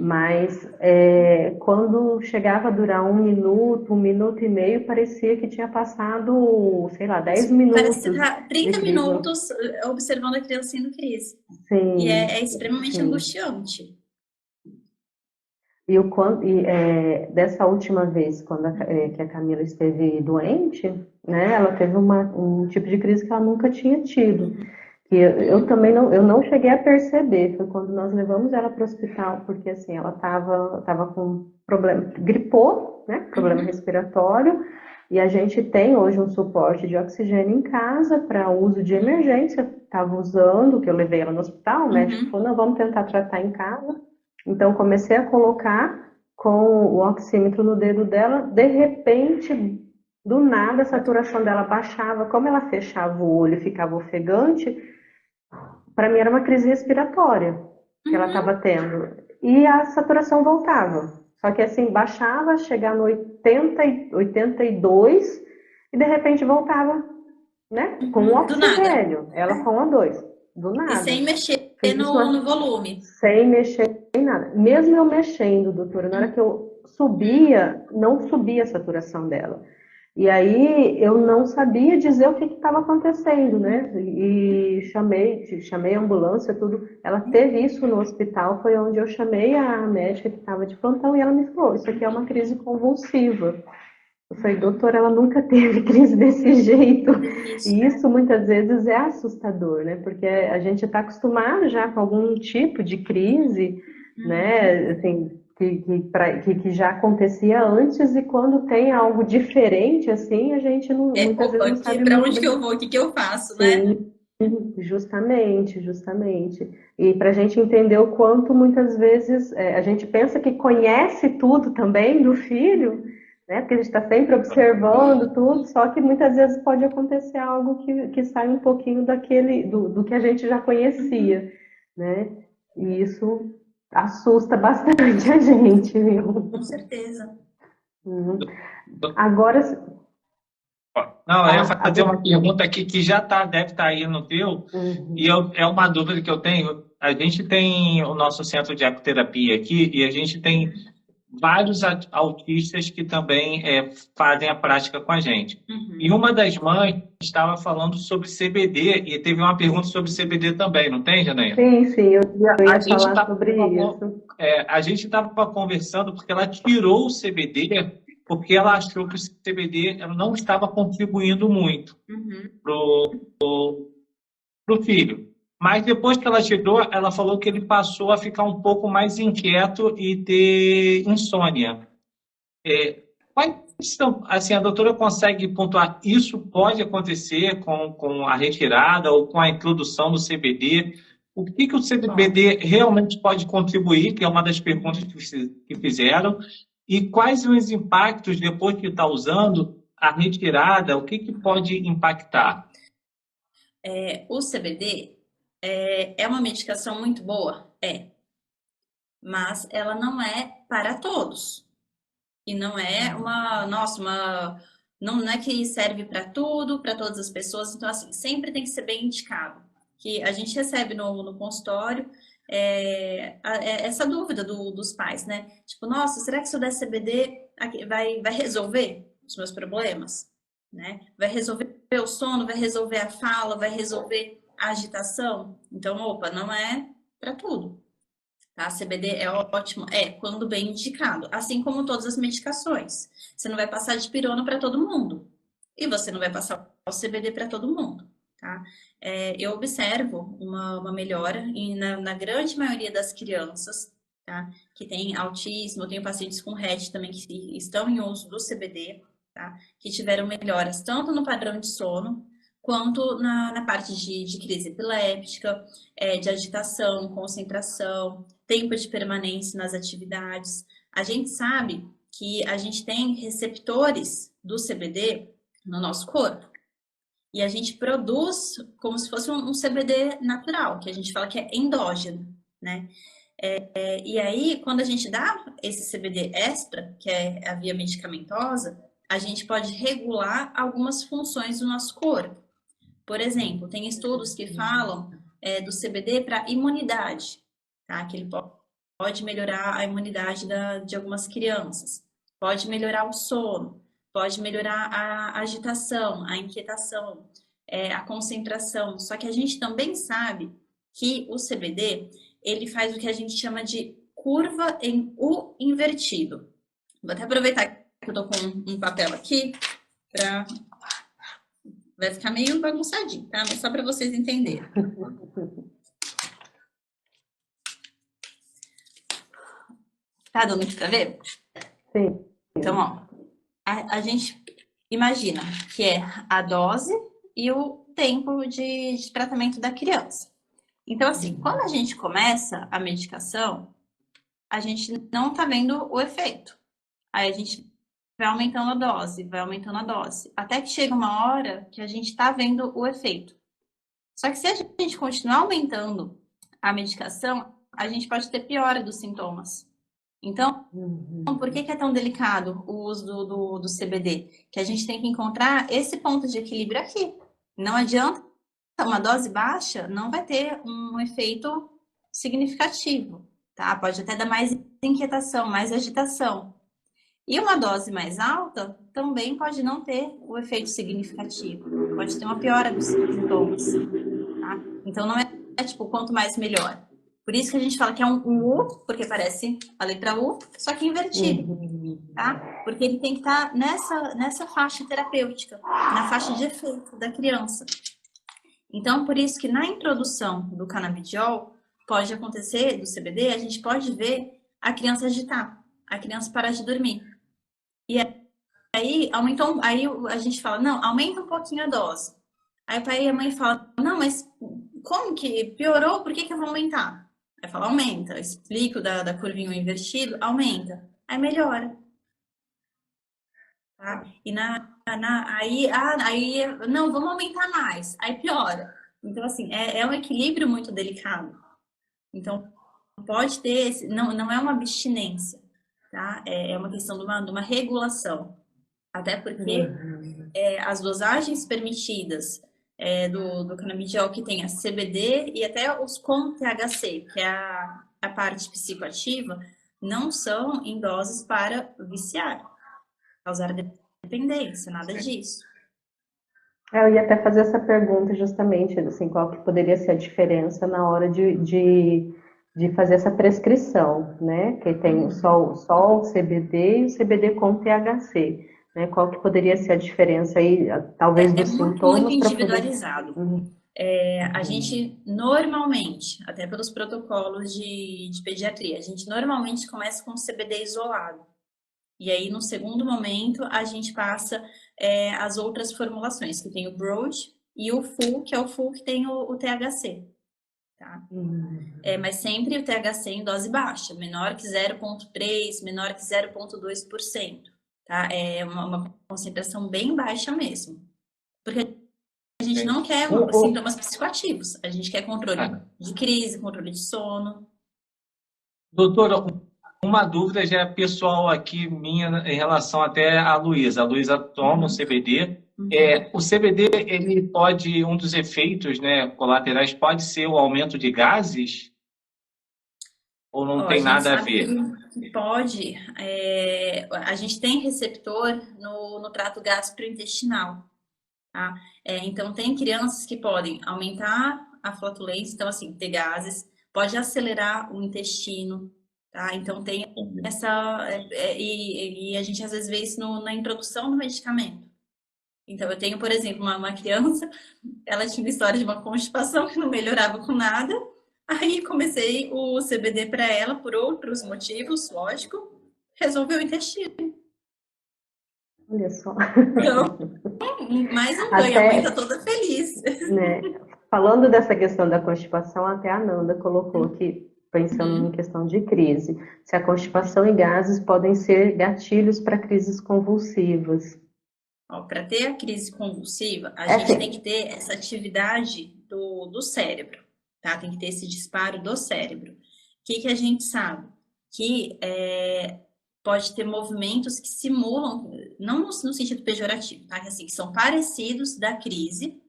S2: Mas quando chegava a durar 1 minuto e meio, parecia que tinha passado, sei lá, 10 minutos.
S3: Parece que você tá 30 minutos observando a criança em crise.
S2: Sim,
S3: e é extremamente angustiante.
S2: Dessa última vez, que a Camila esteve doente, né, ela teve um tipo de crise que ela nunca tinha tido. Que eu também não cheguei a perceber, foi quando nós levamos ela para o hospital, porque assim, ela estava com problema, gripou, né, problema respiratório, e a gente tem hoje um suporte de oxigênio em casa para uso de emergência, estava usando, que eu levei ela no hospital, o médico falou, não, vamos tentar tratar em casa. Então, comecei a colocar com o oxímetro no dedo dela, de repente, do nada, a saturação dela baixava, como ela fechava o olho e ficava ofegante, para mim era uma crise respiratória que ela estava tendo, e a saturação voltava, só que assim, baixava, chegava no 82, e de repente voltava, né, com o oxigênio, ela com a 2. do
S3: E
S2: nada.
S3: sem mexer
S2: Fiz isso
S3: no volume.
S2: sem mexer em nada. Mesmo eu mexendo, doutora, na hora que eu subia, não subia a saturação dela. E aí eu não sabia dizer o que estava acontecendo, né? E chamei a ambulância, tudo. Ela teve isso no hospital, foi onde eu chamei a médica que estava de plantão e ela me falou, isso aqui é uma crise convulsiva. Eu falei, doutora, ela nunca teve crise desse jeito. E isso muitas vezes é assustador, né? Porque a gente está acostumado já com algum tipo de crise, né? Assim, que já acontecia antes e quando tem algo diferente, assim, a gente muitas vezes não sabe
S3: Para
S2: muito
S3: onde que
S2: bem.
S3: eu vou? O que que eu faço, né?
S2: Sim, justamente, justamente. E para a gente entender o quanto muitas vezes a gente pensa que conhece tudo também do filho, né? Porque a gente está sempre observando tudo, só que muitas vezes pode acontecer algo que sai um pouquinho do que a gente já conhecia, né? E isso assusta bastante a gente, viu?
S3: Com certeza.
S2: Uhum. Agora,
S1: Não, eu ia fazer uma pergunta aqui que já deve estar aí no teu, e
S2: uhum.
S1: é uma dúvida que eu tenho. A gente tem o nosso centro de ecoterapia aqui, e a gente tem vários autistas que também fazem a prática com a gente. E uma das mães estava falando sobre CBD, e teve uma pergunta sobre CBD também, não tem, Janaína?
S2: Sim, eu ia falar
S1: Tá,
S2: sobre isso.
S1: a gente estava conversando porque ela tirou o CBD porque ela achou que o CBD não estava contribuindo muito para o filho. Mas depois que ela tirou, ela falou que ele passou a ficar um pouco mais inquieto e ter insônia. Quais são, assim, a doutora consegue pontuar, isso pode acontecer com a retirada ou com a introdução do CBD? O que o CBD realmente pode contribuir, que é uma das perguntas que fizeram, e quais são os impactos depois que está usando a retirada, o que pode impactar?
S3: O CBD é uma medicação muito boa? Mas ela não é para todos. E não é não é que serve para tudo, para todas as pessoas. Então, assim, sempre tem que ser bem indicado. Que a gente recebe no consultório essa dúvida dos pais, né? Tipo, nossa, será que se eu der CBD vai resolver os meus problemas? Né? Vai resolver o sono, vai resolver a fala, vai resolver a agitação? Então, opa, não é para tudo. Tá? CBD é ótimo, quando bem indicado, assim como todas as medicações. Você não vai passar dipirona para todo mundo e você não vai passar o CBD para todo mundo, tá? Eu observo uma melhora na grande maioria das crianças, tá? Que tem autismo, eu tenho pacientes com RET também que estão em uso do CBD, tá? Que tiveram melhoras tanto no padrão de sono quanto na parte de crise epiléptica, de agitação, concentração, tempo de permanência nas atividades. A gente sabe que a gente tem receptores do CBD no nosso corpo. E a gente produz como se fosse um CBD natural, que a gente fala que é endógeno, né? E aí, quando a gente dá esse CBD extra, que é a via medicamentosa, a gente pode regular algumas funções do nosso corpo. Por exemplo, tem estudos que falam do CBD para imunidade, tá? Que ele pode melhorar a imunidade de algumas crianças, pode melhorar o sono, pode melhorar a agitação, a inquietação, a concentração. Só que a gente também sabe que o CBD, ele faz o que a gente chama de curva em U invertido. Vou até aproveitar que eu tô com um papel aqui para... Vai ficar meio bagunçadinho, tá? Mas só para vocês entenderem. Tá dando aqui para ver?
S2: Sim.
S3: Então, ó, a gente imagina que é a dose e o tempo de tratamento da criança. Então, assim, quando a gente começa a medicação, a gente não tá vendo o efeito. Aí a gente vai aumentando a dose, vai aumentando a dose. Até que chega uma hora que a gente tá vendo o efeito. Só que se a gente continuar aumentando a medicação, a gente pode ter piora dos sintomas. Então, por que é tão delicado o uso do CBD? Que a gente tem que encontrar esse ponto de equilíbrio aqui. Não adianta uma dose baixa não vai ter um efeito significativo, tá? Pode até dar mais inquietação, mais agitação. E uma dose mais alta também pode não ter o efeito significativo. Pode ter uma piora dos sintomas, tá? Então, não é tipo, quanto mais melhor. Por isso que a gente fala que é um U, porque parece a letra U, só que invertido, tá? Porque ele tem que estar nessa faixa terapêutica, na faixa de efeito da criança. Então, por isso que na introdução do canabidiol, pode acontecer, do CBD, a gente pode ver a criança agitar, a criança parar de dormir. E aí, aí a gente fala, não, aumenta um pouquinho a dose. Aí o pai e a mãe falam, não, mas como que piorou? Por que eu vou aumentar? Aí fala, aumenta. Explico da curvinha invertido, aumenta. Aí melhora. Tá? E aí, não, vamos aumentar mais. Aí piora. Então, assim, é um equilíbrio muito delicado. Então, pode ter, não é uma abstinência, tá? É uma questão de uma regulação. Até porque as dosagens permitidas do canabidiol que tem a CBD e até os com THC, que é a parte psicoativa, não são em doses para viciar, causar dependência, nada disso.
S2: Eu ia até fazer essa pergunta justamente, assim, qual que poderia ser a diferença na hora de fazer essa prescrição, né? Que tem só o CBD e o CBD com THC, né? Qual que poderia ser a diferença aí, talvez dos sintomas?
S3: Muito individualizado. A gente normalmente, até pelos protocolos de pediatria, a gente normalmente começa com o CBD isolado. E aí, no segundo momento, a gente passa as outras formulações, que tem o Broad e o Full, que é o Full que tem o THC. Tá? Mas sempre o THC em dose baixa, menor que 0,3%, menor que 0,2%. Tá? É uma concentração bem baixa mesmo. Porque a gente não quer sintomas psicoativos, a gente quer controle de crise, controle de sono.
S1: Doutora, uma dúvida já é pessoal aqui minha em relação até à Luísa. A Luísa toma o CBD. O CBD, ele pode, um dos efeitos, né, colaterais pode ser o aumento de gases? Ou não tem nada a ver?
S3: Pode. A gente tem receptor no trato gastrointestinal. Tá? Então, tem crianças que podem aumentar a flatulência, então, assim, ter gases, pode acelerar o intestino. Tá? Então, tem essa... e a gente, às vezes, vê isso na introdução do medicamento. Então, eu tenho, por exemplo, uma criança, ela tinha uma história de uma constipação que não melhorava com nada. Aí, comecei o CBD para ela, por outros motivos, lógico, resolveu o intestino.
S2: Olha só.
S3: Então, mais um ganho, a mãe tá toda feliz.
S2: Né? Falando dessa questão da constipação, até a Nanda colocou aqui, pensando em questão de crise, se a constipação e gases podem ser gatilhos para crises convulsivas.
S3: Para ter a crise convulsiva, a gente tem que ter essa atividade do cérebro, tá? Tem que ter esse disparo do cérebro. O que a gente sabe? Que pode ter movimentos que simulam, não no sentido pejorativo, tá? Que, assim, que são parecidos da crise,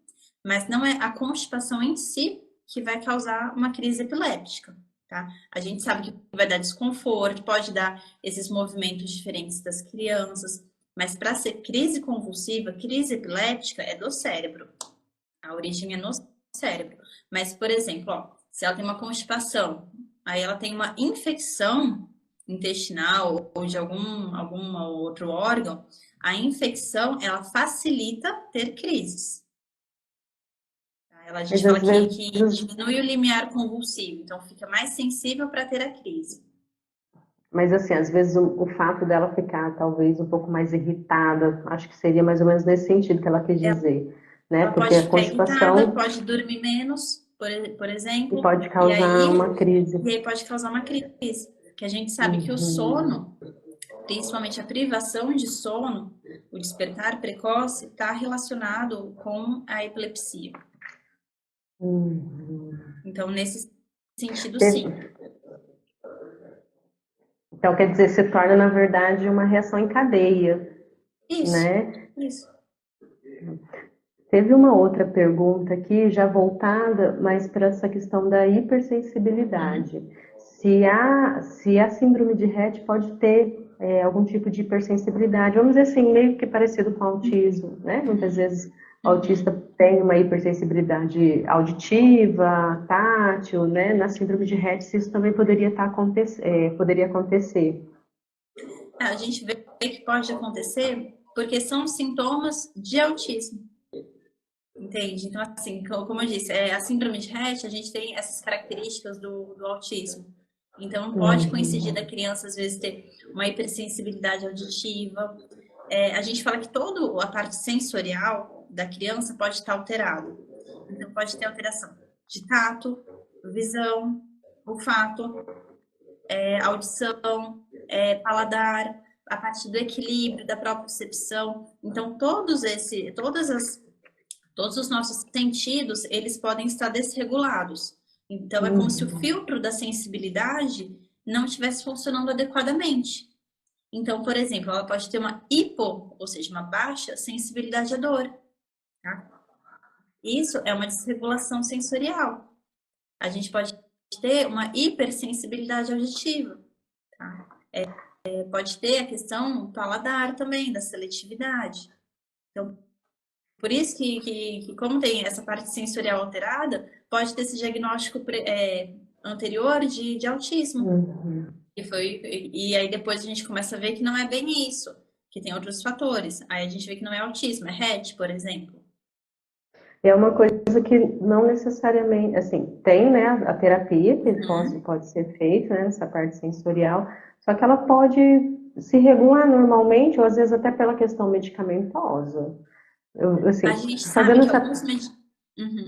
S3: mas não é a constipação em si que vai causar uma crise epiléptica, tá? A gente sabe que vai dar desconforto, pode dar esses movimentos diferentes das crianças, mas para ser crise convulsiva, crise epiléptica é do cérebro. A origem é no cérebro. Mas, por exemplo, se ela tem uma constipação, aí ela tem uma infecção intestinal ou de algum outro órgão, a infecção, ela facilita ter crises. A gente fala que diminui o limiar convulsivo, então fica mais sensível para ter a crise.
S2: Mas, assim, às vezes o fato dela ficar talvez um pouco mais irritada, acho que seria mais ou menos nesse sentido que ela quis dizer, né?
S3: Ela
S2: porque
S3: pode
S2: a constipação
S3: irritada, pode dormir menos, por exemplo.
S2: E pode causar uma crise.
S3: E aí pode causar uma crise. Que a gente sabe que o sono, principalmente a privação de sono, o despertar precoce, está relacionado com a epilepsia. Então, nesse sentido, sim.
S2: Então, quer dizer, se torna, na verdade, uma reação em cadeia.
S3: Isso,
S2: né?
S3: Isso.
S2: Teve uma outra pergunta aqui, já voltada, mas para essa questão da hipersensibilidade. Se a síndrome de Rett pode ter algum tipo de hipersensibilidade, vamos dizer assim, meio que parecido com autismo, né? Muitas vezes o autista tem uma hipersensibilidade auditiva, tátil, né? Na síndrome de Rett, isso também poderia acontecer.
S3: A gente vê que pode acontecer porque são sintomas de autismo. Entende? Então, assim, como eu disse, a síndrome de Rett, a gente tem essas características do autismo. Então, pode coincidir da criança, às vezes, ter uma hipersensibilidade auditiva. A gente fala que toda a parte sensorial da criança pode estar alterada. Então, pode ter alteração de tato, visão, olfato, audição, paladar, a parte do equilíbrio, da própria percepção. Então, todos os nossos sentidos, eles podem estar desregulados. Então, é como se o filtro da sensibilidade não estivesse funcionando adequadamente. Então, por exemplo, ela pode ter uma ou seja, uma baixa sensibilidade à dor. Tá? Isso é uma desregulação sensorial. A gente pode ter uma hipersensibilidade auditiva. Tá? Pode ter a questão paladar também, da seletividade. Então, por isso que como tem essa parte sensorial alterada, pode ter esse diagnóstico anterior de autismo. E aí depois a gente começa a ver que não é bem isso, que tem outros fatores. Aí a gente vê que não é autismo, é Rett, por exemplo.
S2: É uma coisa que não necessariamente, assim, tem, né, a terapia que pode ser feita, né, nessa parte sensorial, só que ela pode se regular normalmente, ou às vezes até pela questão medicamentosa.
S3: A gente sabe que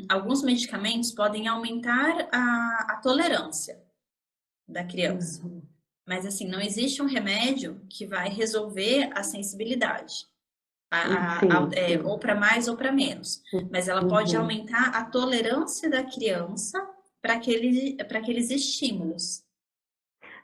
S3: alguns medicamentos podem aumentar a tolerância da criança. Mas, assim, não existe um remédio que vai resolver a sensibilidade. Ou para mais ou para menos. Mas ela pode aumentar a tolerância da criança para aqueles estímulos.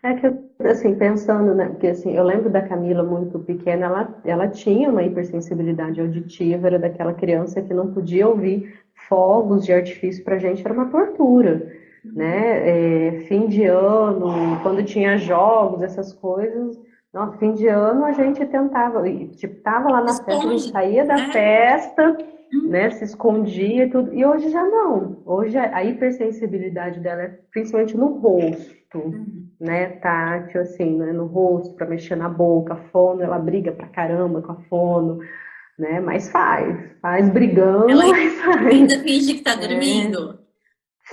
S2: É que, assim, pensando, né, porque assim, eu lembro da Camila muito pequena, ela tinha uma hipersensibilidade auditiva, era daquela criança que não podia ouvir fogos de artifício, pra gente era uma tortura, né? Fim de ano, quando tinha jogos, essas coisas, nossa, fim de ano a gente tentava, tipo, tava lá na festa, a gente saía da festa, né, se escondia e tudo, e hoje já não, hoje a hipersensibilidade dela é principalmente no rosto, né, tátil, assim, né, no rosto, para mexer na boca, fono, ela briga pra caramba com a fono, né, mas faz brigando,
S3: ela
S2: mas faz.
S3: Ainda finge que tá dormindo?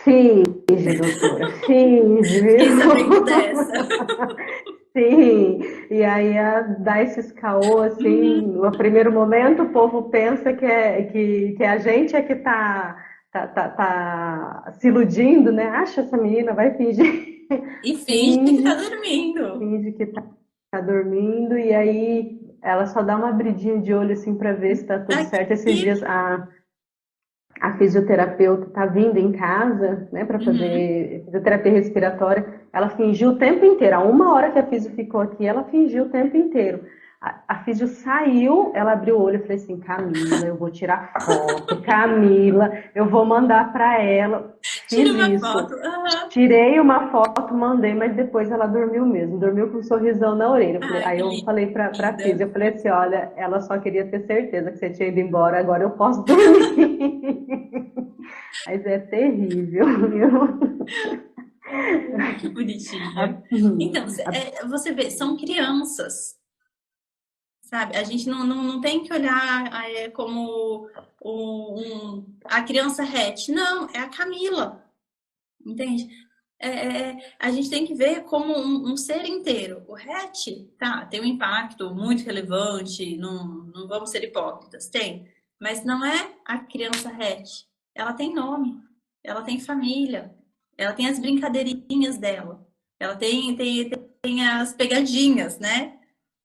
S2: Finge, doutora, finge, viu?
S3: Fiquei sabendo dessa.
S2: Sim, e aí dá esses caô, assim, no primeiro momento o povo pensa que a gente é que tá se iludindo, né? Acha essa menina, vai fingir.
S3: E finge que tá dormindo.
S2: Finge que tá dormindo, e aí ela só dá uma abridinha de olho, assim, pra ver se tá tudo certo. Esses dias a fisioterapeuta tá vindo em casa, né, para fazer fisioterapia respiratória. Ela fingiu o tempo inteiro. A 1 hora que a fisio ficou aqui, ela fingiu o tempo inteiro. A fisio saiu, ela abriu o olho e falei assim: Camila, eu vou tirar foto. Camila, eu vou mandar para ela. Fiz isso.
S3: Foto.
S2: Tirei uma foto, mandei, mas depois ela dormiu mesmo. Dormiu com um sorrisão na orelha. Aí eu falei para a fisio, eu falei assim: olha, ela só queria ter certeza que você tinha ido embora, agora eu posso dormir. Mas é terrível, viu?
S3: Que bonitinha. Então, você vê, são crianças, sabe? A gente não tem que olhar como a criança Rett. Não, é a Camila, entende? A gente tem que ver como um ser inteiro. O Rett, tá, tem um impacto muito relevante, não vamos ser hipócritas, tem. Mas não é a criança Rett. Ela tem nome, ela tem família, ela tem as brincadeirinhas dela, ela tem as pegadinhas, né?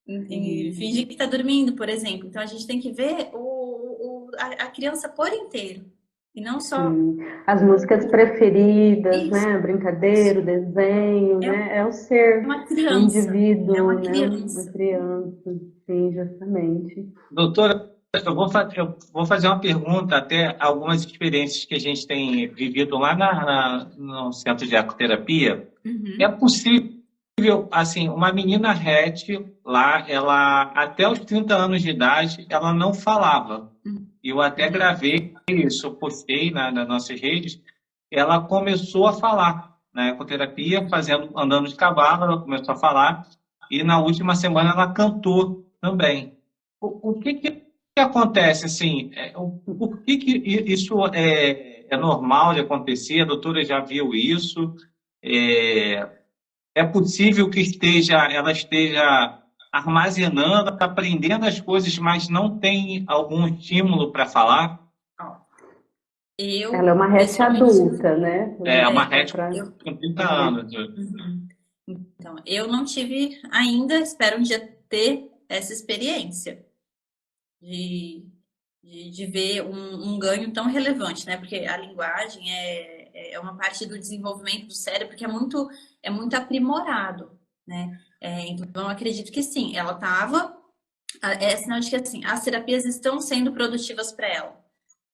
S3: Fingir que tá dormindo, por exemplo. Então a gente tem que ver a criança por inteiro. E não só...
S2: As músicas preferidas, né? Brincadeira, desenho, né? É o ser,
S3: uma criança,
S2: o indivíduo,
S3: é uma
S2: né?
S3: criança.
S2: Uma criança, sim, justamente.
S1: Doutora, eu vou fazer uma pergunta, até algumas experiências que a gente tem vivido lá no centro de ecoterapia. É
S3: Uhum.
S1: possível, assim, uma menina RET lá, ela, até os 30 anos de idade, ela não falava. E eu até gravei isso, eu postei nas nossas redes. Ela começou a falar na ecoterapia, andando de cavalo, ela começou a falar. E na última semana ela cantou também. O que acontece, assim, por que isso é normal de acontecer? A doutora já viu isso? É, é possível que ela esteja armazenando, aprendendo as coisas, mas não tem algum estímulo para falar?
S2: Ela é
S3: Eu,
S2: uma RET
S3: pessoalmente,
S2: adulta, né?
S1: É uma
S2: Só
S1: RET
S2: pra...
S1: com 30
S2: É.
S1: anos.
S3: uhum. Então, eu não tive ainda, espero um dia ter essa experiência de ver um ganho tão relevante, né? Porque a linguagem é uma parte do desenvolvimento do cérebro que é muito aprimorado, né? Então, eu acredito que sim, ela estava. É sinal de que assim, as terapias estão sendo produtivas para ela.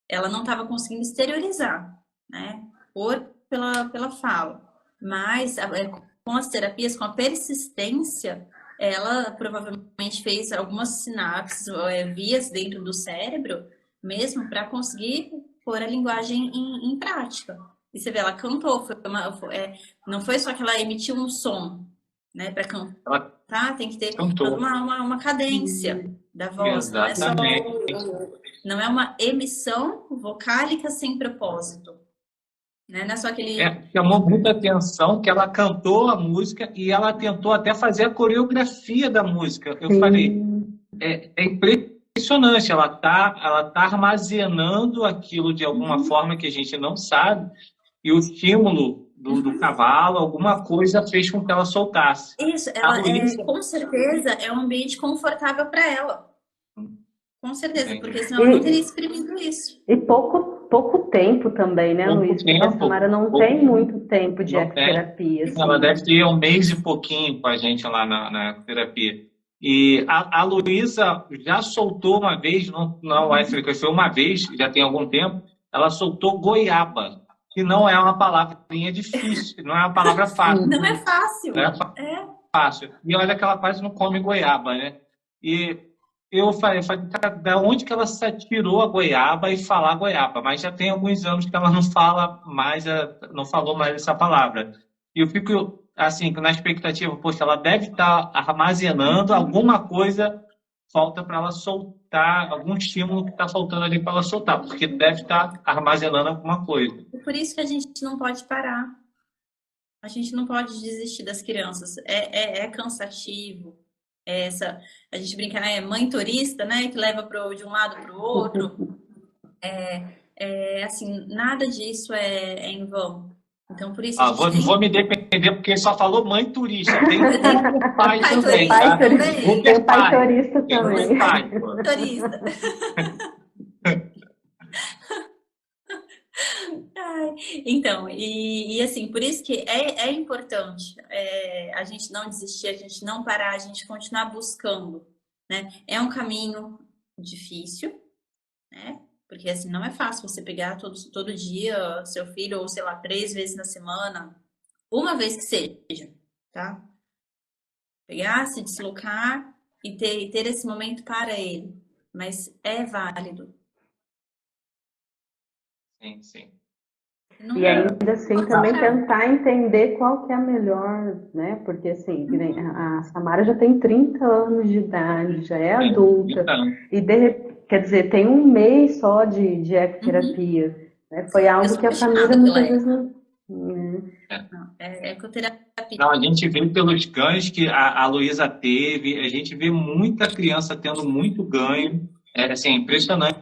S3: Ela não estava conseguindo exteriorizar, né? Pela fala. Mas com as terapias, com a persistência, ela provavelmente fez algumas sinapses, vias dentro do cérebro, mesmo para conseguir pôr a linguagem em prática. E você vê, ela cantou, não foi só que ela emitiu um som, né? Para
S1: Ela
S3: cantar, tem que ter
S1: cantou.
S3: uma cadência da voz, não é só
S1: Exatamente.
S3: não é uma emissão vocálica sem propósito, né? Não é só aquele.
S1: Chamou muita atenção que ela cantou a música e ela tentou até fazer a coreografia da música. Eu falei,
S2: Sim.
S1: é impressionante, ela tá armazenando aquilo de alguma forma que a gente não sabe, e o estímulo do cavalo, alguma coisa fez com que ela soltasse.
S3: Isso,
S1: A
S3: ela
S1: Luísa,
S3: com certeza é um ambiente confortável para ela. Com certeza, porque senão ela não teria
S2: E,
S3: exprimido isso.
S2: e pouco tempo também, né,
S1: pouco
S2: Luiz? Porque a
S1: tempo,
S2: Samara não
S1: pouco
S2: tem muito tempo de
S1: não tem.
S2: ecoterapia,
S1: Ela
S2: assim.
S1: deve ter um mês e pouquinho com a gente lá na terapia. E a Luísa já soltou uma vez, não é frequência, foi uma vez, já tem algum tempo, ela soltou goiaba, que não é uma palavrinha difícil, não é uma palavra fácil,
S3: Não é
S2: Uhum.
S1: não
S3: fácil.
S1: é
S3: É.
S1: fácil. E olha que ela quase não come goiaba, né? E eu falei, cara, da onde que ela se tirou a goiaba e falar goiaba? Mas já tem alguns anos que ela não fala mais, não falou mais essa palavra. E eu fico, assim, na expectativa, poxa, ela deve estar armazenando alguma coisa, falta para ela soltar, algum estímulo que está faltando ali para ela soltar, porque deve estar armazenando alguma coisa.
S3: E por isso que a gente não pode parar. A gente não pode desistir das crianças. É cansativo. A gente brinca, é mãe turista, né? Que leva de um lado para o outro. Assim, nada disso é em vão. Então, por isso a
S1: Ah,
S3: gente
S1: não
S3: tem
S1: vou me defender porque só falou mãe turista. Tem Uber pai
S3: pai
S1: também,
S3: turista
S2: Pai,
S1: tá?
S3: também.
S2: tem o
S1: Uber
S2: pai
S1: pai.
S2: turista
S1: Tem Uber
S2: também.
S1: pai, pô.
S3: Turista. Ai, então, e assim, por isso que é importante a gente não desistir, a gente não parar, a gente continuar buscando, né? É um caminho difícil, né? Porque assim, não é fácil você pegar todo dia seu filho, ou sei lá, 3 vezes na semana, uma vez que seja, tá? Pegar, se deslocar e ter esse momento para ele. Mas é válido.
S1: Sim, sim.
S3: Não
S2: E ainda assim
S3: pode
S2: também
S3: parar.
S2: tentar entender qual que é a melhor, né? Porque assim, que nem a Samara já tem 30 anos de idade, já é adulta,
S1: Então,
S2: e quer dizer, tem um mês só de
S3: Uhum.
S2: ecoterapia, né? Foi
S3: Eu
S2: algo
S3: sou
S2: que a família
S3: apaixonada pela
S2: muitas vezes
S3: eco.
S2: não. Né?
S3: Não, é ecoterapia.
S1: não, a gente vê pelos ganhos que a Luísa teve, a gente vê muita criança tendo muito ganho. É assim, impressionante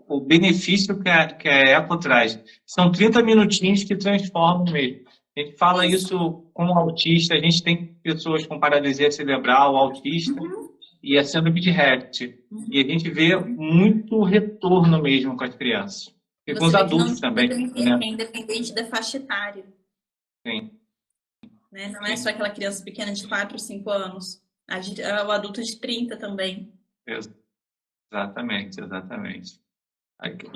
S1: o benefício que a Eco traz. São 30 minutinhos que transformam mesmo. A gente fala
S3: Isso.
S1: isso com o autista, a gente tem pessoas com paralisia cerebral, autista, e a síndrome de Rett. E a gente vê muito retorno mesmo com as crianças.
S3: E
S1: E com os
S3: você vê que
S1: adultos também, né?
S3: é independente da faixa etária,
S1: Sim,
S3: né? Não é só
S1: sim,
S3: aquela criança pequena de 4, 5 anos. O adulto de 30 também.
S1: Exatamente, exatamente. Aqui.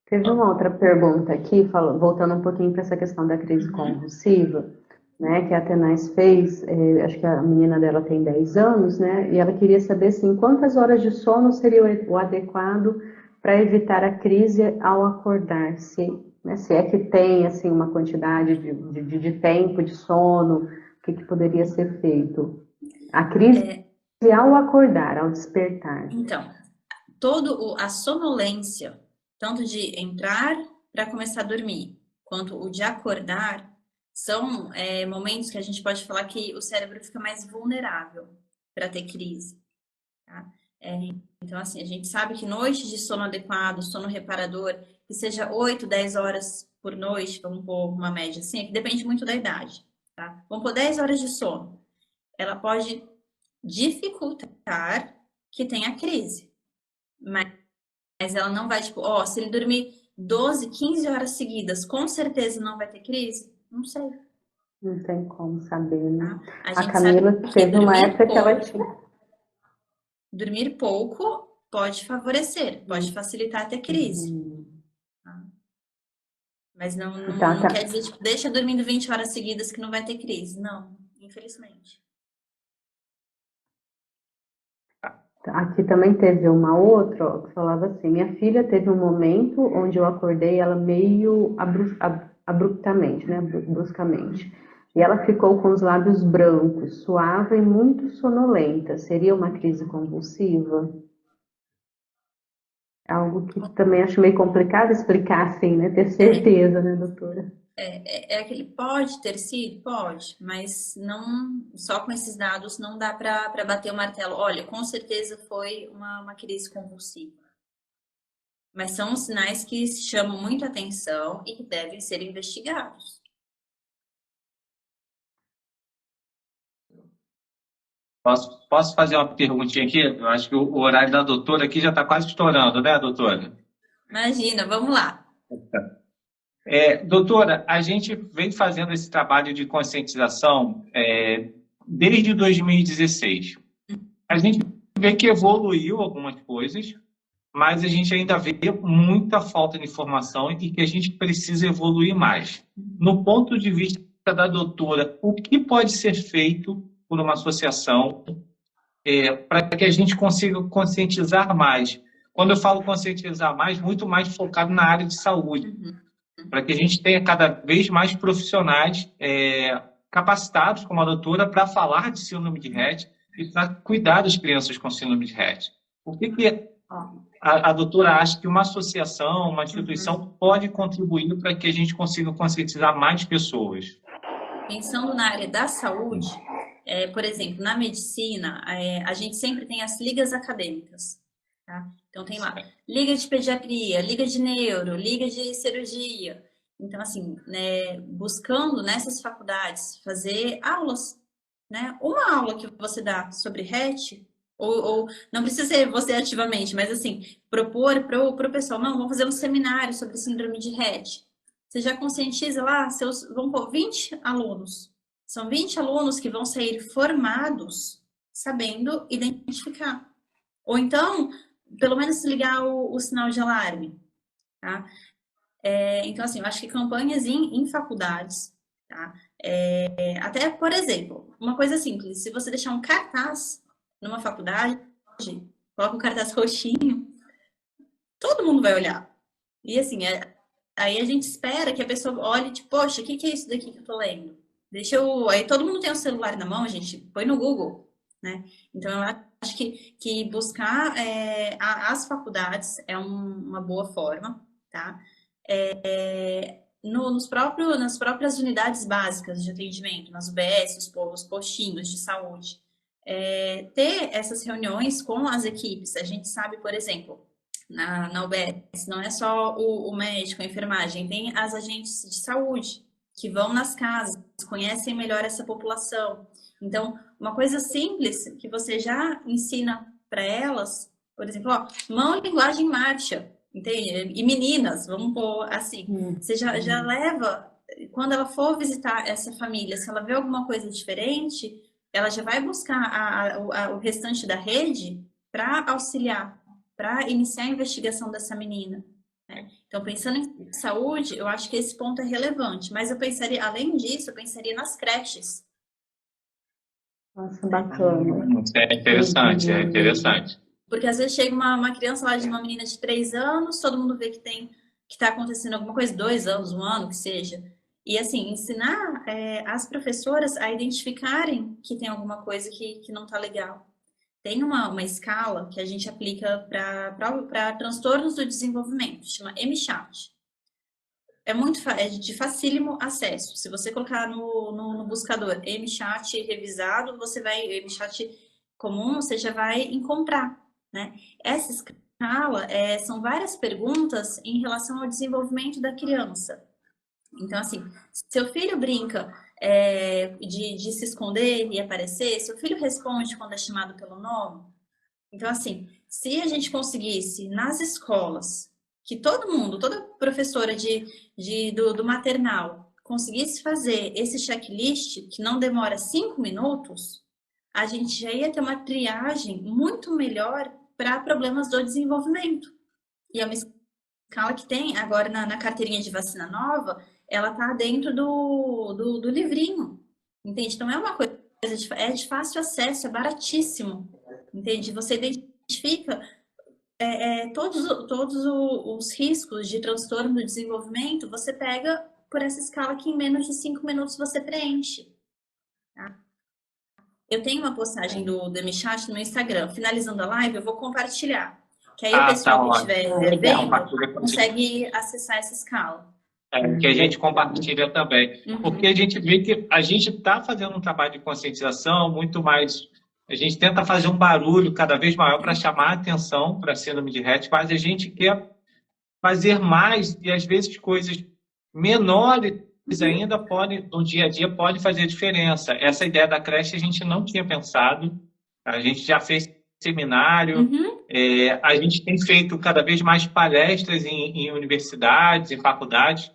S2: Teve uma outra pergunta aqui, voltando um pouquinho para essa questão da crise convulsiva, né, que a Tenaz fez, acho que a menina dela tem 10 anos, né, e ela queria saber, assim, quantas horas de sono seria o adequado para evitar a crise ao acordar, né, se é que tem, assim, uma quantidade de tempo de sono, o que poderia ser feito? A crise ao acordar, ao despertar.
S3: Então, a sonolência, tanto de entrar para começar a dormir, quanto o de acordar, são momentos que a gente pode falar que o cérebro fica mais vulnerável para ter crise. Tá? Então, assim, a gente sabe que noites de sono adequado, sono reparador, que seja 8, 10 horas por noite, vamos pôr uma média assim, que depende muito da idade. Tá? Vamos pôr 10 horas de sono. Ela pode dificultar que tenha crise. Mas ela não vai, tipo, se ele dormir 12, 15 horas seguidas, com certeza não vai ter crise? Não sei.
S2: Não tem como saber, né?
S3: A
S2: Camila teve uma época que ela tinha.
S3: Dormir pouco pode favorecer, pode facilitar ter crise. Mas não quer dizer, tipo, deixa dormindo 20 horas seguidas que não vai ter crise. Não, infelizmente.
S2: Aqui também teve uma outra que falava assim: minha filha teve um momento onde eu acordei ela meio abruptamente, né, bruscamente. E ela ficou com os lábios brancos, suave e muito sonolenta. Seria uma crise convulsiva? É algo que também acho meio complicado explicar assim, né? Ter certeza, né, doutora?
S3: Aquele pode ter sido? Pode, mas não só com esses dados não dá para bater o martelo. Olha, com certeza foi uma crise convulsiva. Mas são sinais que chamam muita atenção e que devem ser investigados.
S1: Posso fazer uma perguntinha aqui? Eu acho que o horário da doutora aqui já está quase estourando, né, doutora?
S3: Imagina, vamos lá.
S1: Doutora, a gente vem fazendo esse trabalho de conscientização desde 2016. A gente vê que evoluiu algumas coisas, mas a gente ainda vê muita falta de informação e que a gente precisa evoluir mais. No ponto de vista da doutora, o que pode ser feito por uma associação para que a gente consiga conscientizar mais? Quando eu falo conscientizar mais, muito mais focado na área de saúde, para que a gente tenha cada vez mais profissionais capacitados, como a doutora, para falar de síndrome de Rett e para cuidar das crianças com síndrome de Rett. O que a doutora acha que uma associação, uma instituição pode contribuir para que a gente consiga conscientizar mais pessoas?
S3: Pensando na área da saúde, por exemplo, na medicina, a gente sempre tem as ligas acadêmicas. Tá? Então, tem lá liga de pediatria, liga de neuro, liga de cirurgia. Então, assim, né, buscando nessas faculdades fazer aulas, né? Uma aula que você dá sobre Rett, ou não precisa ser você ativamente, mas assim, propor para o pessoal, não, vamos fazer um seminário sobre síndrome de Rett. Você já conscientiza lá, vão pôr 20 alunos. São 20 alunos que vão sair formados sabendo identificar. Ou então, pelo menos ligar o sinal de alarme. Tá? Então, assim, eu acho que campanhas em faculdades, tá? Até, por exemplo, uma coisa simples, se você deixar um cartaz numa faculdade, coloca um cartaz roxinho, todo mundo vai olhar. E assim, aí a gente espera que a pessoa olhe, tipo, poxa, o que é isso daqui que eu tô lendo? Aí todo mundo tem o celular na mão, gente, põe no Google, né? Então, eu acho que buscar as faculdades é uma boa forma, tá? Nas próprias unidades básicas de atendimento, nas UBS, os postinhos de saúde, ter essas reuniões com as equipes. A gente sabe, por exemplo, na UBS, não é só o médico, a enfermagem, tem as agentes de saúde que vão nas casas, conhecem melhor essa população. Então, uma coisa simples que você já ensina para elas, por exemplo, mão, linguagem, marcha, entende? E meninas, vamos pôr assim, você já leva, quando ela for visitar essa família, se ela vê alguma coisa diferente, ela já vai buscar o restante da rede para auxiliar, para iniciar a investigação dessa menina, né? Então, pensando em saúde, eu acho que esse ponto é relevante, mas eu pensaria, além disso, eu pensaria nas creches.
S2: Nossa, bacana.
S1: É interessante, é interessante.
S3: Porque às vezes chega uma criança lá de uma menina de 3 anos, todo mundo vê que está acontecendo alguma coisa, 2 anos, 1 ano, que seja. E assim, ensinar as professoras a identificarem que tem alguma coisa que não está legal. Tem uma escala que a gente aplica para transtornos do desenvolvimento, chama MCHAT. É de facílimo acesso. Se você colocar no buscador MCHAT revisado, MCHAT comum, você já vai encontrar, né? Essa escala são várias perguntas em relação ao desenvolvimento da criança. Então, assim, seu filho brinca de se esconder e aparecer, seu filho responde quando é chamado pelo nome. Então, assim, se a gente conseguisse nas escolas, que todo mundo, toda professora do maternal conseguisse fazer esse checklist, que não demora 5 minutos, a gente já ia ter uma triagem muito melhor para problemas do desenvolvimento. E é uma escala que tem agora na carteirinha de vacina nova, ela tá dentro do livrinho, entende? Então é uma coisa de fácil acesso, é baratíssimo, entende? Você identifica todos os riscos de transtorno do desenvolvimento, você pega por essa escala que em menos de 5 minutos você preenche. Tá? Eu tenho uma postagem do MCHAT no meu Instagram. Finalizando a live, eu vou compartilhar. Que aí o pessoal que estiver vendo consegue acessar essa escala.
S1: Que a gente compartilha também. Porque a gente vê que a gente está fazendo um trabalho de conscientização muito mais... A gente tenta fazer um barulho cada vez maior para chamar a atenção para a síndrome de Rett, mas a gente quer fazer mais e, às vezes, coisas menores ainda no dia a dia pode fazer diferença. Essa ideia da creche a gente não tinha pensado, a gente já fez seminário, a gente tem feito cada vez mais palestras em universidades, em faculdades,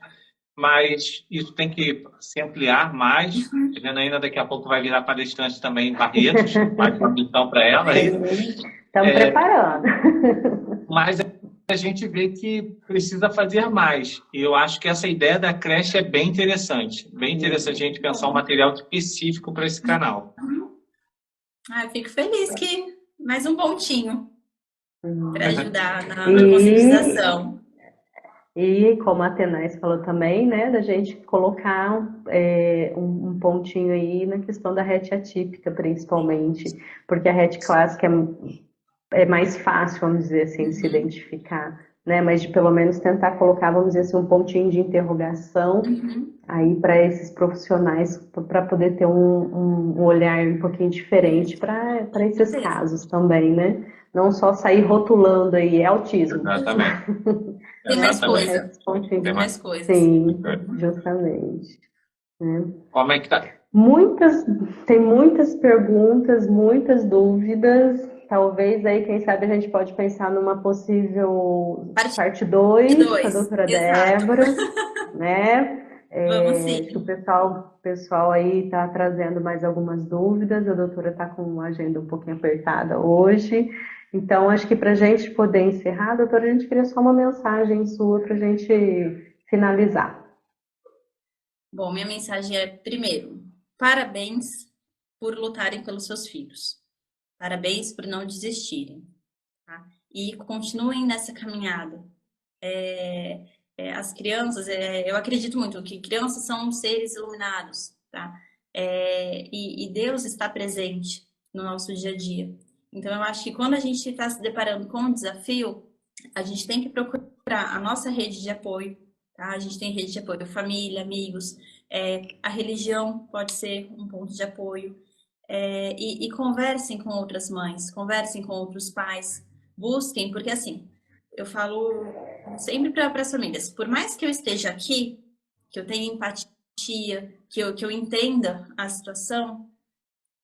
S1: mas isso tem que se ampliar mais. A Janaína daqui a pouco vai virar palestrante também em Barretos, mais uma missão para ela.
S2: Estamos preparando.
S1: Mas a gente vê que precisa fazer mais. E eu acho que essa ideia da creche é bem interessante. Bem interessante a gente pensar um material específico para esse canal.
S3: Eu fico feliz que mais um pontinho para ajudar na conscientização.
S2: E como a Tenais falou também, né, da gente colocar um pontinho aí na questão da Rett atípica, principalmente, porque a Rett clássica é mais fácil, vamos dizer assim, de se identificar, né, mas de pelo menos tentar colocar, vamos dizer assim, um pontinho de interrogação aí para esses profissionais, para poder ter um olhar um pouquinho diferente para esses casos também, né? Não só sair rotulando aí, é autismo.
S1: Exatamente.
S3: Tem mais coisa. Tem mais coisas.
S2: Sim, justamente.
S1: Como é que tá?
S2: Tem muitas perguntas, muitas dúvidas. Talvez aí, quem sabe, a gente pode pensar numa possível parte 2 com a doutora Débora, né?
S3: Vamos sim.
S2: Acho que o pessoal aí está trazendo mais algumas dúvidas. A doutora está com uma agenda um pouquinho apertada hoje. Então, acho que para a gente poder encerrar, doutora, a gente queria só uma mensagem sua para a gente finalizar.
S3: Bom, minha mensagem é, primeiro, parabéns por lutarem pelos seus filhos. Parabéns por não desistirem. Tá? E continuem nessa caminhada. As crianças, eu acredito muito que crianças são seres iluminados. Tá? E Deus está presente no nosso dia a dia. Então, eu acho que quando a gente está se deparando com um desafio, a gente tem que procurar a nossa rede de apoio, tá? A gente tem rede de apoio, família, amigos, a religião pode ser um ponto de apoio, e conversem com outras mães, conversem com outros pais, busquem, porque assim, eu falo sempre para as famílias, por mais que eu esteja aqui, que eu tenha empatia, que eu entenda a situação,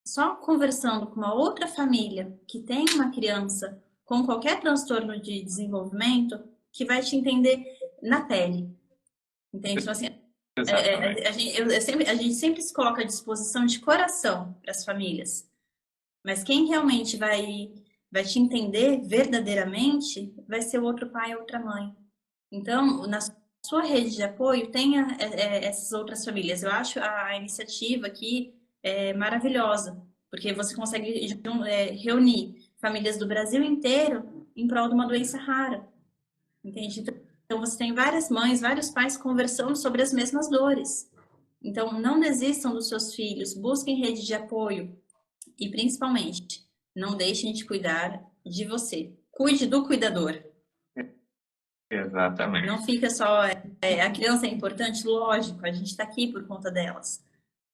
S3: só conversando com uma outra família que tem uma criança com qualquer transtorno de desenvolvimento que vai te entender na pele. Entende? Então, assim, a gente sempre se coloca à disposição de coração para as famílias. Mas quem realmente vai vai te entender verdadeiramente, vai ser o outro pai, outra mãe. Então, na sua rede de apoio, tenha essas outras famílias. Eu acho a iniciativa aqui maravilhosa, porque você consegue reunir famílias do Brasil inteiro em prol de uma doença rara, entende? Então, você tem várias mães, vários pais conversando sobre as mesmas dores. Então, não desistam dos seus filhos, busquem rede de apoio e, principalmente, não deixem de cuidar de você. Cuide do cuidador.
S1: Exatamente.
S3: Não fica só... a criança é importante, lógico, a gente está aqui por conta delas.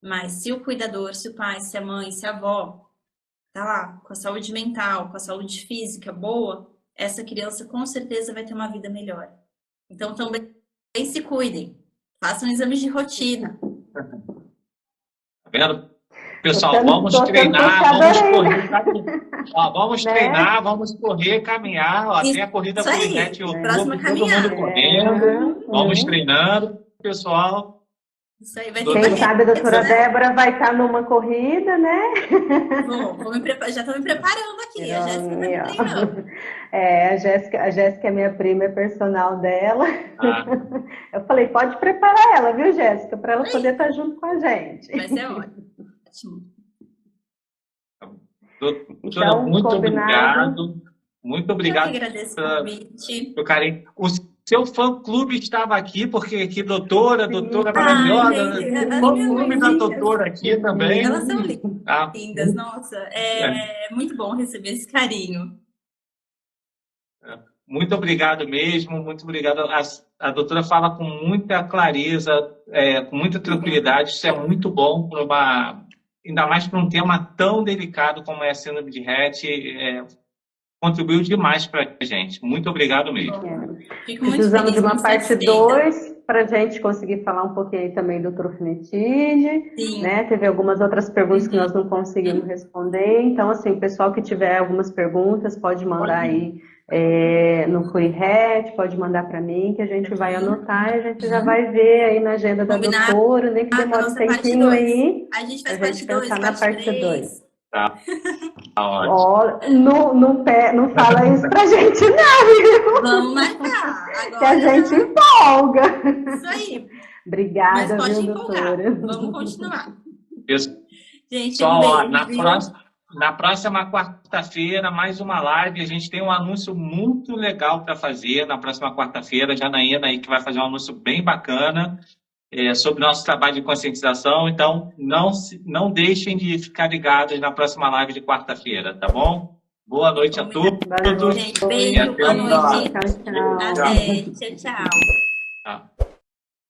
S3: Mas se o cuidador, se o pai, se a mãe, se a avó tá lá com a saúde mental, com a saúde física boa, essa criança com certeza vai ter uma vida melhor. Então, também se cuidem. Façam exames de rotina.
S1: Tá vendo? Pessoal, vamos treinar, vamos correr. Ó, vamos treinar, vamos correr, caminhar. Ó, tem a corrida por internet,
S3: próxima
S1: todo mundo correndo. Vamos treinando, pessoal.
S3: Isso aí vai
S2: Quem sabe a doutora Débora vai estar numa corrida, né?
S3: Já estou me preparando aqui. A Jéssica está treinando.
S2: A Jéssica é minha prima, é personal dela. Eu falei, pode preparar ela, viu, Jéssica? Para ela poder estar junto com a gente.
S3: Vai ser ótimo.
S1: Doutora,
S2: então,
S1: muito
S2: combinado.
S1: obrigado. Muito obrigado.
S3: Eu que agradeço o convite.
S1: Meu carinho. O seu fã-clube estava aqui, porque aqui, doutora maravilhosa. O fã-clube da doutora aqui também.
S3: Elas são lindas, nossa. É muito bom receber esse carinho.
S1: Muito obrigado mesmo, muito obrigado. A doutora fala com muita clareza, com muita tranquilidade. Isso é muito bom, ainda mais para um tema tão delicado como é a síndrome de Rett. Contribuiu demais para a gente. Muito obrigado mesmo.
S2: Precisamos de uma parte 2 para a gente conseguir falar um pouquinho também do trofinetide, né? Teve algumas outras perguntas que nós não conseguimos responder. Então, assim, o pessoal que tiver algumas perguntas pode mandar aí no FUIRET, pode mandar para mim, que a gente vai anotar e a gente já vai ver aí na agenda da doutora, nem que demore um tempinho aí.
S3: A gente faz parte 2,
S2: pensar na parte 2.
S1: Tá.
S2: Não fala isso pra gente, não, viu?
S3: Vamos marcar. Agora,
S2: que a gente empolga.
S3: Isso aí.
S2: Obrigada,
S3: mas pode
S2: viu,
S3: empolgar.
S2: doutora?
S3: Vamos continuar. Gente,
S1: só, na próxima quarta-feira, mais uma live. A gente tem um anúncio muito legal para fazer na próxima quarta-feira. Janaína aí que vai fazer um anúncio bem bacana. Sobre o nosso trabalho de conscientização. Então, não deixem de ficar ligados na próxima live de quarta-feira, tá bom? Boa noite a todos.
S3: Gente, beijo, boa noite.
S2: Tchau.
S3: Até. Tchau.
S1: Tchau.